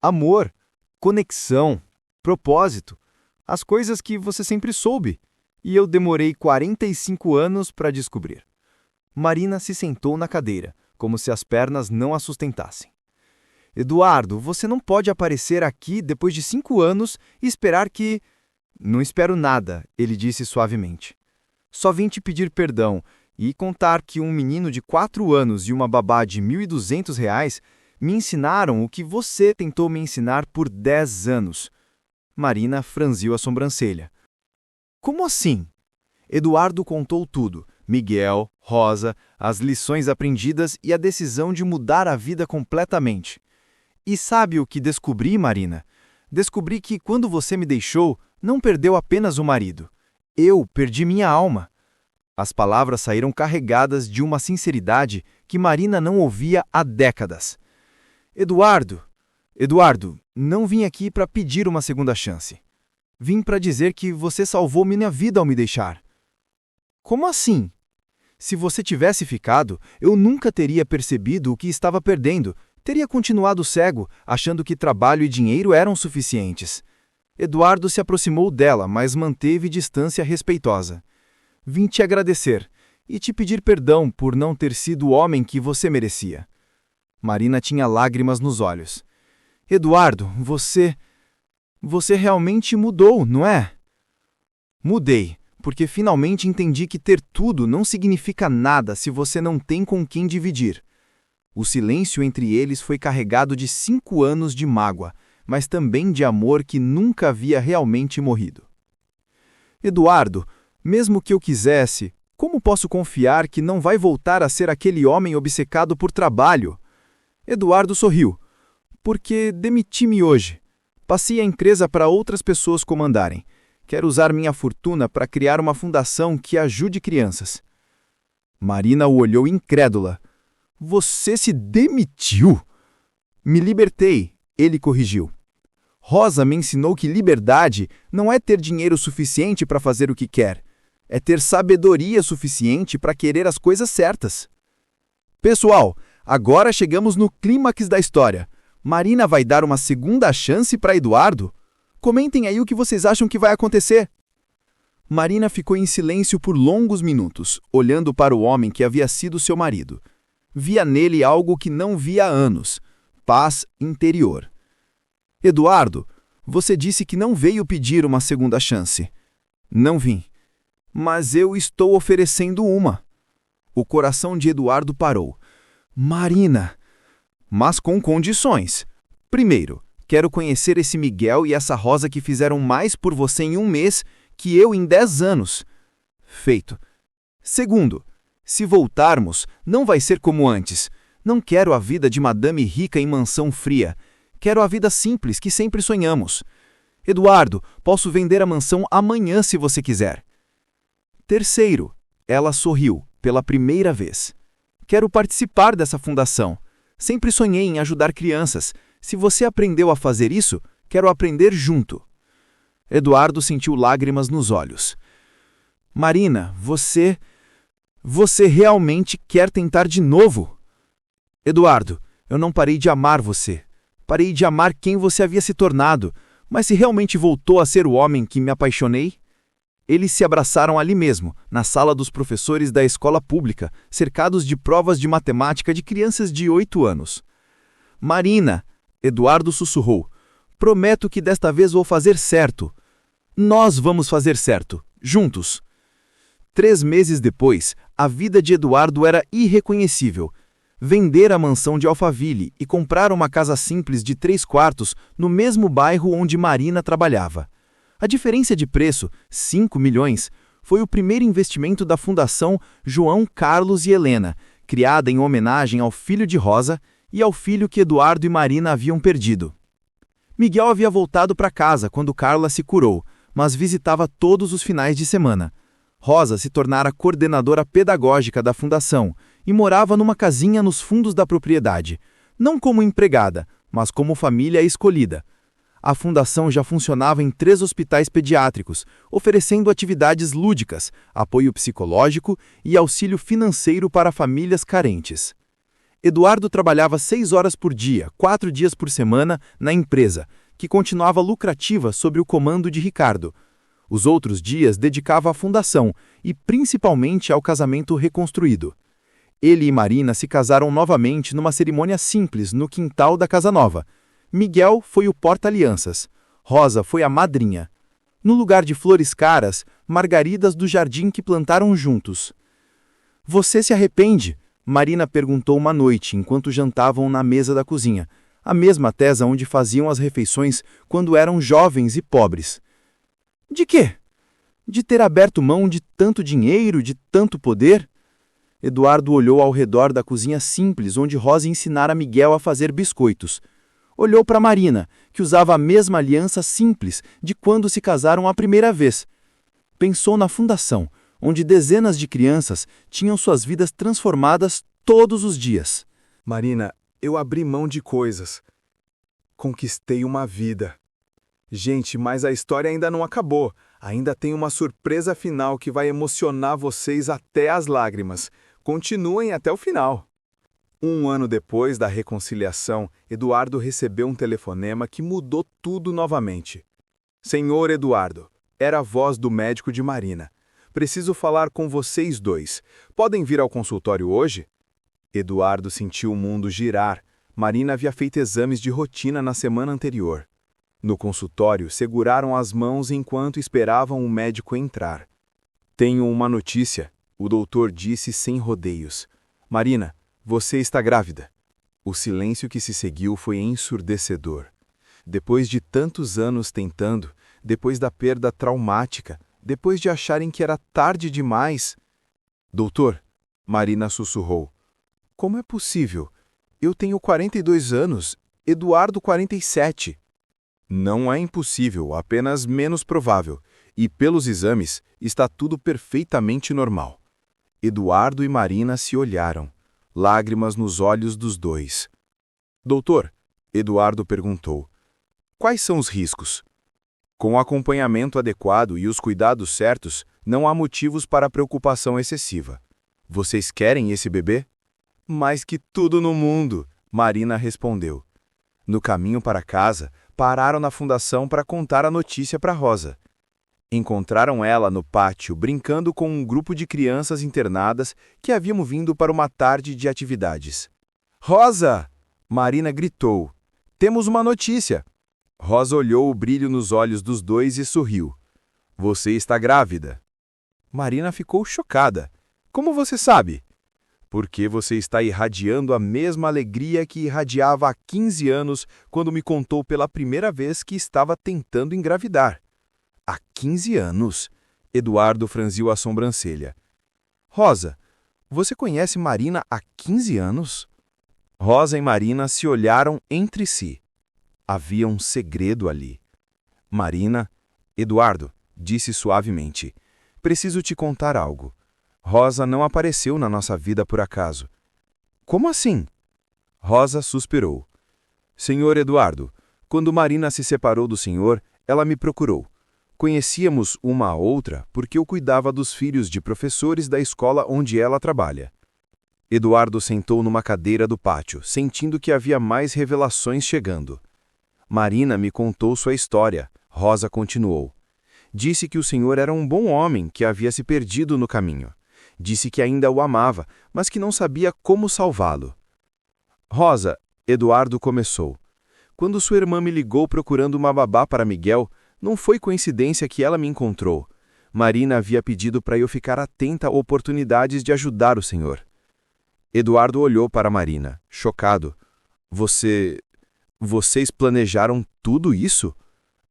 Amor, conexão, propósito, as coisas que você sempre soube, e eu demorei 45 anos para descobrir. Marina se sentou na cadeira, como se as pernas não a sustentassem. Eduardo, você não pode aparecer aqui depois de 5 anos e esperar que... Não espero nada, ele disse suavemente. Só vim te pedir perdão e contar que um menino de 4 anos e uma babá de R$ 1.200 me ensinaram o que você tentou me ensinar por 10 anos. Marina franziu a sobrancelha. Como assim? Eduardo contou tudo. Miguel, Rosa, as lições aprendidas e a decisão de mudar a vida completamente. E sabe o que descobri, Marina? Descobri que quando você me deixou, não perdeu apenas o marido. Eu perdi minha alma. As palavras saíram carregadas de uma sinceridade que Marina não ouvia há décadas. Eduardo, não vim aqui para pedir uma segunda chance. Vim para dizer que você salvou minha vida ao me deixar. Como assim? Se você tivesse ficado, eu nunca teria percebido o que estava perdendo. Teria continuado cego, achando que trabalho e dinheiro eram suficientes. Eduardo se aproximou dela, mas manteve distância respeitosa. Vim te agradecer e te pedir perdão por não ter sido o homem que você merecia. Marina tinha lágrimas nos olhos. Eduardo, você realmente mudou, não é? Mudei, porque finalmente entendi que ter tudo não significa nada se você não tem com quem dividir. O silêncio entre eles foi carregado de 5 anos de mágoa, mas também de amor que nunca havia realmente morrido. Eduardo, mesmo que eu quisesse, como posso confiar que não vai voltar a ser aquele homem obcecado por trabalho? Eduardo sorriu. Porque demiti-me hoje. Passei a empresa para outras pessoas comandarem. Quero usar minha fortuna para criar uma fundação que ajude crianças. Marina o olhou incrédula. Você se demitiu? Me libertei, ele corrigiu. Rosa me ensinou que liberdade não é ter dinheiro suficiente para fazer o que quer. É ter sabedoria suficiente para querer as coisas certas. Pessoal, agora chegamos no clímax da história. Marina vai dar uma segunda chance para Eduardo? Comentem aí o que vocês acham que vai acontecer. Marina ficou em silêncio por longos minutos, olhando para o homem que havia sido seu marido. Via nele algo que não via há anos: paz interior. Eduardo, você disse que não veio pedir uma segunda chance. Não vim. Mas eu estou oferecendo uma. O coração de Eduardo parou. Marina! Mas com condições. Primeiro, quero conhecer esse Miguel e essa Rosa que fizeram mais por você em 1 mês que eu em 10 anos. Feito. Segundo, se voltarmos, não vai ser como antes. Não quero a vida de madame rica em mansão fria. Quero a vida simples que sempre sonhamos. Eduardo, posso vender a mansão amanhã se você quiser. Terceiro, ela sorriu, pela primeira vez. Quero participar dessa fundação. Sempre sonhei em ajudar crianças. Se você aprendeu a fazer isso, quero aprender junto. Eduardo sentiu lágrimas nos olhos. Marina, você realmente quer tentar de novo? Eduardo, eu não parei de amar você. Parei de amar quem você havia se tornado. Mas se realmente voltou a ser o homem que me apaixonei? Eles se abraçaram ali mesmo, na sala dos professores da escola pública, cercados de provas de matemática de crianças de 8 anos. Marina, Eduardo sussurrou, prometo que desta vez vou fazer certo. Nós vamos fazer certo, juntos. 3 meses depois, a vida de Eduardo era irreconhecível. Vender a mansão de Alphaville e comprar uma casa simples de 3 quartos no mesmo bairro onde Marina trabalhava. A diferença de preço, 5 milhões, foi o primeiro investimento da Fundação João Carlos e Helena, criada em homenagem ao filho de Rosa e ao filho que Eduardo e Marina haviam perdido. Miguel havia voltado para casa quando Carla se curou, mas visitava todos os finais de semana. Rosa se tornara coordenadora pedagógica da fundação e morava numa casinha nos fundos da propriedade, não como empregada, mas como família escolhida. A fundação já funcionava em 3 hospitais pediátricos, oferecendo atividades lúdicas, apoio psicológico e auxílio financeiro para famílias carentes. Eduardo trabalhava 6 horas por dia, 4 dias por semana, na empresa, que continuava lucrativa sob o comando de Ricardo. Os outros dias dedicava à fundação e principalmente ao casamento reconstruído. Ele e Marina se casaram novamente numa cerimônia simples no quintal da casa nova. Miguel foi o porta-alianças. Rosa foi a madrinha. No lugar de flores caras, margaridas do jardim que plantaram juntos. Você se arrepende? Marina perguntou uma noite, enquanto jantavam na mesa da cozinha, a mesma tesa onde faziam as refeições quando eram jovens e pobres. De quê? De ter aberto mão de tanto dinheiro, de tanto poder? Eduardo olhou ao redor da cozinha simples onde Rosa ensinara Miguel a fazer biscoitos. Olhou para Marina, que usava a mesma aliança simples de quando se casaram a primeira vez. Pensou na fundação, onde dezenas de crianças tinham suas vidas transformadas todos os dias. Marina, eu abri mão de coisas. Conquistei uma vida. Gente, mas a história ainda não acabou. Ainda tem uma surpresa final que vai emocionar vocês até as lágrimas. Continuem até o final. 1 ano depois da reconciliação, Eduardo recebeu um telefonema que mudou tudo novamente. Senhor Eduardo, era a voz do médico de Marina. Preciso falar com vocês 2. Podem vir ao consultório hoje? Eduardo sentiu o mundo girar. Marina havia feito exames de rotina na semana anterior. No consultório, seguraram as mãos enquanto esperavam o médico entrar. Tenho uma notícia, o doutor disse sem rodeios. Marina, você está grávida. O silêncio que se seguiu foi ensurdecedor. Depois de tantos anos tentando, depois da perda traumática, depois de acharem que era tarde demais... Doutor, Marina sussurrou. Como é possível? Eu tenho 42 anos, Eduardo 47. Não é impossível, apenas menos provável. E pelos exames, está tudo perfeitamente normal. Eduardo e Marina se olharam, lágrimas nos olhos dos dois. Doutor, Eduardo perguntou, quais são os riscos? Com o acompanhamento adequado e os cuidados certos, não há motivos para preocupação excessiva. Vocês querem esse bebê? Mais que tudo no mundo, Marina respondeu. No caminho para casa, pararam na fundação para contar a notícia para Rosa. Encontraram ela no pátio brincando com um grupo de crianças internadas que haviam vindo para uma tarde de atividades. Rosa! Marina gritou. Temos uma notícia. Rosa olhou o brilho nos olhos dos dois e sorriu. Você está grávida. Marina ficou chocada. Como você sabe? Porque você está irradiando a mesma alegria que irradiava há 15 anos quando me contou pela primeira vez que estava tentando engravidar. Há 15 anos? Eduardo franziu a sobrancelha. Rosa, você conhece Marina há 15 anos? Rosa e Marina se olharam entre si. Havia um segredo ali. Marina, Eduardo, disse suavemente, preciso te contar algo. Rosa não apareceu na nossa vida por acaso. Como assim? Rosa suspirou. Senhor Eduardo, quando Marina se separou do senhor, ela me procurou. Conhecíamos uma a outra porque eu cuidava dos filhos de professores da escola onde ela trabalha. Eduardo sentou numa cadeira do pátio, sentindo que havia mais revelações chegando. Marina me contou sua história. Rosa continuou. Disse que o senhor era um bom homem que havia se perdido no caminho. Disse que ainda o amava, mas que não sabia como salvá-lo. Rosa, Eduardo começou. Quando sua irmã me ligou procurando uma babá para Miguel, não foi coincidência que ela me encontrou. Marina havia pedido para eu ficar atenta a oportunidades de ajudar o senhor. Eduardo olhou para Marina, chocado. Vocês planejaram tudo isso?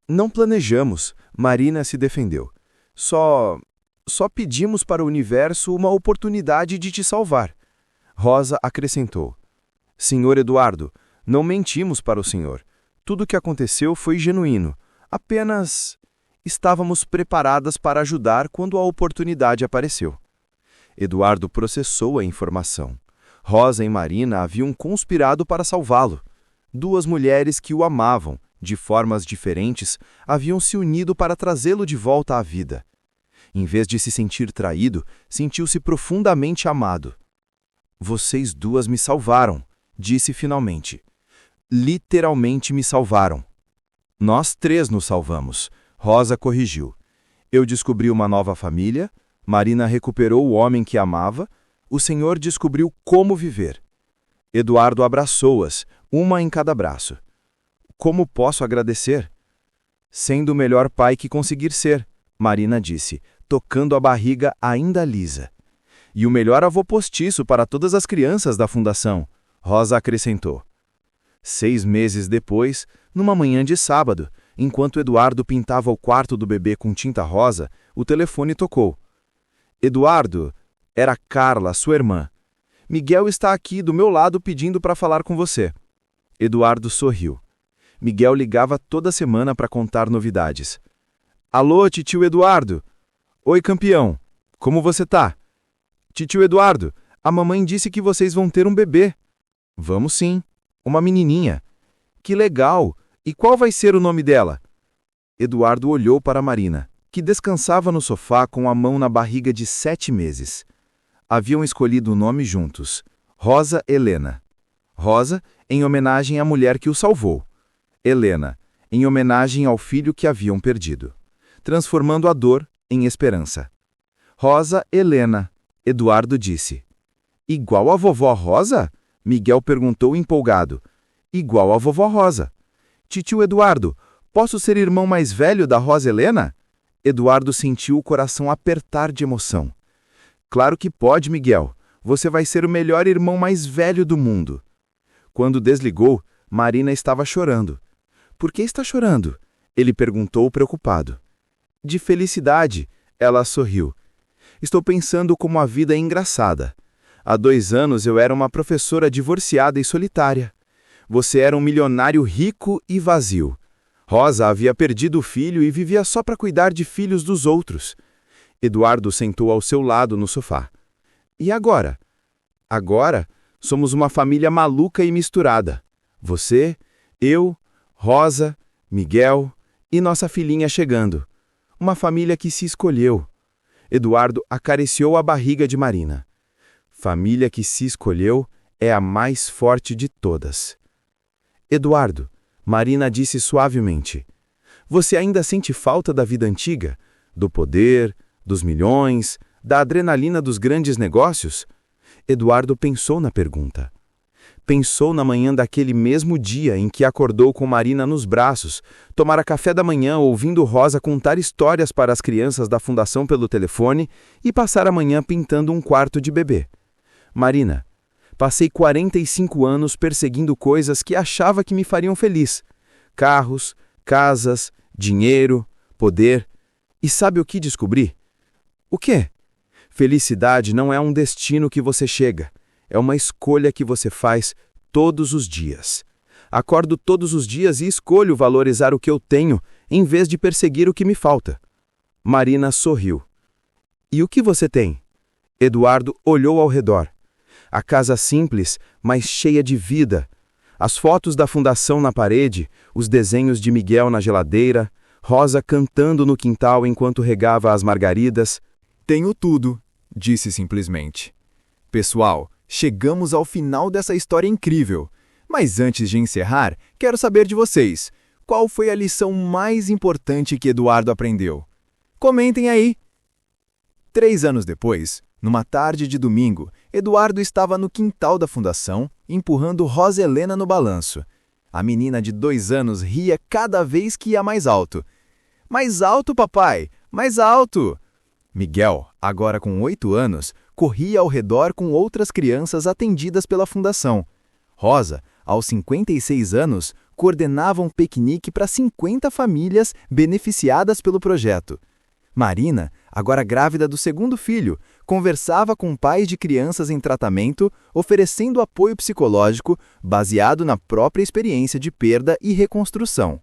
Não planejamos, Marina se defendeu. Só pedimos para o universo uma oportunidade de te salvar. Rosa acrescentou. Senhor Eduardo, não mentimos para o senhor. Tudo o que aconteceu foi genuíno. Apenas estávamos preparadas para ajudar quando a oportunidade apareceu. Eduardo processou a informação. Rosa e Marina haviam conspirado para salvá-lo. Duas mulheres que o amavam, de formas diferentes, haviam se unido para trazê-lo de volta à vida. Em vez de se sentir traído, sentiu-se profundamente amado. Vocês duas me salvaram, disse finalmente. Literalmente me salvaram. Nós três nos salvamos, Rosa corrigiu. Eu descobri uma nova família, Marina recuperou o homem que amava, o senhor descobriu como viver. Eduardo abraçou-as, uma em cada braço. Como posso agradecer? Sendo o melhor pai que conseguir ser, Marina disse, tocando a barriga ainda lisa. E o melhor avô postiço para todas as crianças da fundação, Rosa acrescentou. 6 meses depois, numa manhã de sábado, enquanto Eduardo pintava o quarto do bebê com tinta rosa, o telefone tocou. Eduardo, era Carla, sua irmã. Miguel está aqui do meu lado pedindo para falar com você. Eduardo sorriu. Miguel ligava toda semana para contar novidades. Alô, titio Eduardo. Oi, campeão. Como você tá? Titio Eduardo, a mamãe disse que vocês vão ter um bebê. Vamos sim. Uma menininha. Que legal. E qual vai ser o nome dela? Eduardo olhou para Marina, que descansava no sofá com a mão na barriga de 7 meses. Haviam escolhido o nome juntos. Rosa Helena. Rosa, em homenagem à mulher que o salvou. Helena, em homenagem ao filho que haviam perdido. Transformando a dor em esperança. Rosa Helena, Eduardo disse. Igual a vovó Rosa? Miguel perguntou empolgado. Igual a vovó Rosa. Titio Eduardo, posso ser irmão mais velho da Rosa Helena? Eduardo sentiu o coração apertar de emoção. Claro que pode, Miguel. Você vai ser o melhor irmão mais velho do mundo. Quando desligou, Marina estava chorando. Por que está chorando? Ele perguntou preocupado. De felicidade, ela sorriu. Estou pensando como a vida é engraçada. Há 2 anos eu era uma professora divorciada e solitária. Você era um milionário rico e vazio. Rosa havia perdido o filho e vivia só para cuidar de filhos dos outros. Eduardo sentou ao seu lado no sofá. E agora? Agora, somos uma família maluca e misturada. Você, eu, Rosa, Miguel e nossa filhinha chegando. Uma família que se escolheu. Eduardo acariciou a barriga de Marina. Família que se escolheu é a mais forte de todas. Eduardo, Marina disse suavemente, você ainda sente falta da vida antiga? Do poder, dos milhões, da adrenalina dos grandes negócios? Eduardo pensou na pergunta. Pensou na manhã daquele mesmo dia em que acordou com Marina nos braços, tomara café da manhã ouvindo Rosa contar histórias para as crianças da fundação pelo telefone e passar a manhã pintando um quarto de bebê. Marina, passei 45 anos perseguindo coisas que achava que me fariam feliz. Carros, casas, dinheiro, poder. E sabe o que descobri? O quê? Felicidade não é um destino que você chega. É uma escolha que você faz todos os dias. Acordo todos os dias e escolho valorizar o que eu tenho, em vez de perseguir o que me falta. Marina sorriu. E o que você tem? Eduardo olhou ao redor. A casa simples, mas cheia de vida. As fotos da fundação na parede, os desenhos de Miguel na geladeira, Rosa cantando no quintal enquanto regava as margaridas. Tenho tudo, disse simplesmente. Pessoal, chegamos ao final dessa história incrível. Mas antes de encerrar, quero saber de vocês. Qual foi a lição mais importante que Eduardo aprendeu? Comentem aí! 3 anos depois, numa tarde de domingo, Eduardo estava no quintal da fundação, empurrando Rosa Helena no balanço. A menina de 2 anos ria cada vez que ia mais alto. Mais alto, papai! Mais alto! Miguel, agora com 8 anos, corria ao redor com outras crianças atendidas pela fundação. Rosa, aos 56 anos, coordenava um piquenique para 50 famílias beneficiadas pelo projeto. Marina, agora grávida do 2º filho, conversava com pais de crianças em tratamento, oferecendo apoio psicológico baseado na própria experiência de perda e reconstrução.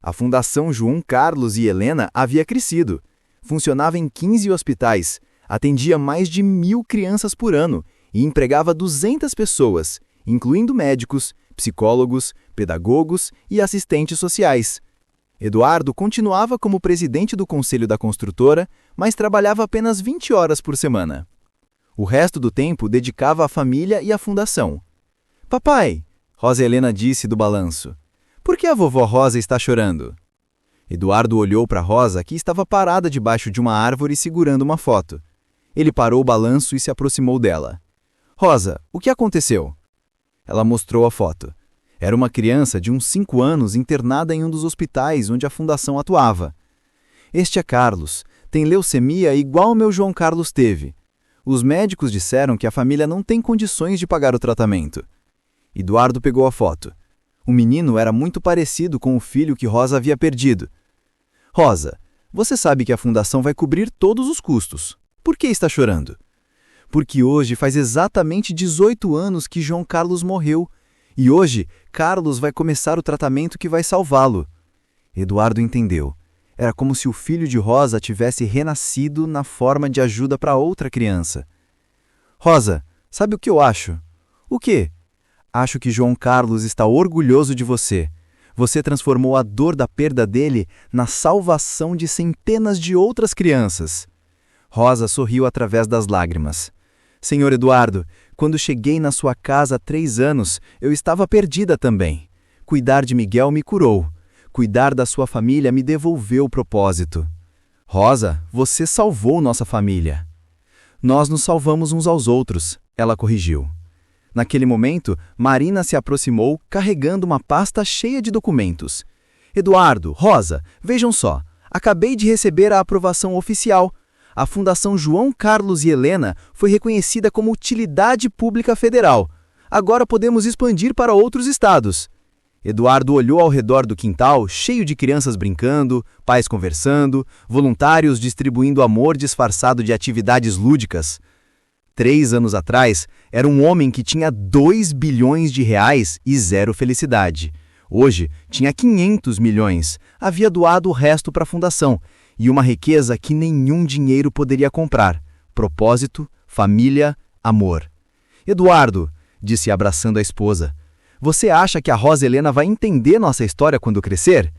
A Fundação João Carlos e Helena havia crescido. Funcionava em 15 hospitais, atendia mais de 1.000 crianças por ano e empregava 200 pessoas, incluindo médicos, psicólogos, pedagogos e assistentes sociais. Eduardo continuava como presidente do conselho da construtora, mas trabalhava apenas 20 horas por semana. O resto do tempo dedicava à família e à fundação. Papai, Rosa Helena disse do balanço, por que a vovó Rosa está chorando? Eduardo olhou para Rosa, que estava parada debaixo de uma árvore segurando uma foto. Ele parou o balanço e se aproximou dela. Rosa, o que aconteceu? Ela mostrou a foto. Era uma criança de uns 5 anos internada em um dos hospitais onde a fundação atuava. Este é Carlos. Tem leucemia igual o meu João Carlos teve. Os médicos disseram que a família não tem condições de pagar o tratamento. Eduardo pegou a foto. O menino era muito parecido com o filho que Rosa havia perdido. Rosa, você sabe que a fundação vai cobrir todos os custos. Por que está chorando? Porque hoje faz exatamente 18 anos que João Carlos morreu. E hoje, Carlos vai começar o tratamento que vai salvá-lo. Eduardo entendeu. Era como se o filho de Rosa tivesse renascido na forma de ajuda para outra criança. Rosa, sabe o que eu acho? O quê? Acho que João Carlos está orgulhoso de você. Você transformou a dor da perda dele na salvação de centenas de outras crianças. Rosa sorriu através das lágrimas. Senhor Eduardo, quando cheguei na sua casa há 3 anos, eu estava perdida também. Cuidar de Miguel me curou. Cuidar da sua família me devolveu o propósito. Rosa, você salvou nossa família. Nós nos salvamos uns aos outros, ela corrigiu. Naquele momento, Marina se aproximou, carregando uma pasta cheia de documentos. Eduardo, Rosa, vejam só. Acabei de receber a aprovação oficial. A Fundação João Carlos e Helena foi reconhecida como utilidade pública federal. Agora podemos expandir para outros estados. Eduardo olhou ao redor do quintal, cheio de crianças brincando, pais conversando, voluntários distribuindo amor disfarçado de atividades lúdicas. 3 anos atrás, era um homem que tinha 2 bilhões de reais e zero felicidade. Hoje, tinha 500 milhões, havia doado o resto para a fundação, e uma riqueza que nenhum dinheiro poderia comprar: propósito, família, amor. Eduardo, disse abraçando a esposa, você acha que a Rosa Helena vai entender nossa história quando crescer?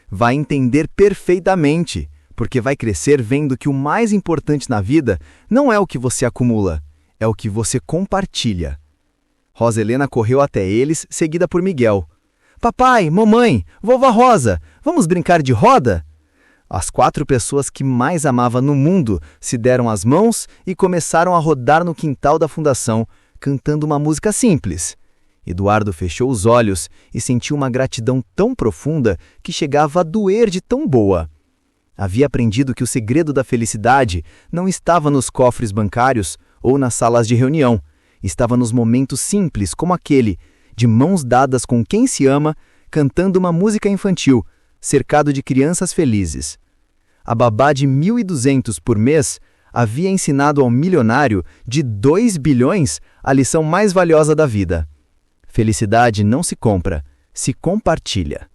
Vai entender perfeitamente, porque vai crescer vendo que o mais importante na vida não é o que você acumula, é o que você compartilha. Rosa Helena correu até eles, seguida por Miguel. Papai, mamãe, vovó Rosa, vamos brincar de roda? As 4 pessoas que mais amava no mundo se deram as mãos e começaram a rodar no quintal da fundação, cantando uma música simples. Eduardo fechou os olhos e sentiu uma gratidão tão profunda que chegava a doer de tão boa. Havia aprendido que o segredo da felicidade não estava nos cofres bancários ou nas salas de reunião, estava nos momentos simples como aquele, de mãos dadas com quem se ama, cantando uma música infantil, cercado de crianças felizes. A babá de 1.200 por mês havia ensinado ao milionário de 2 bilhões a lição mais valiosa da vida. Felicidade não se compra, se compartilha.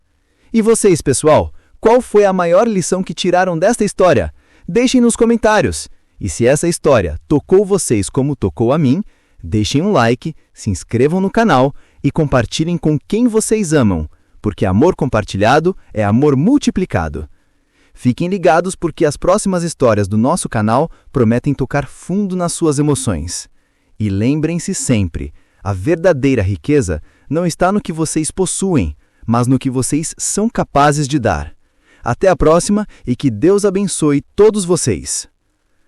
E vocês, pessoal, qual foi a maior lição que tiraram desta história? Deixem nos comentários. E se essa história tocou vocês como tocou a mim, deixem um like, se inscrevam no canal e compartilhem com quem vocês amam, porque amor compartilhado é amor multiplicado. Fiquem ligados porque as próximas histórias do nosso canal prometem tocar fundo nas suas emoções. E lembrem-se sempre, a verdadeira riqueza não está no que vocês possuem, mas no que vocês são capazes de dar. Até a próxima e que Deus abençoe todos vocês.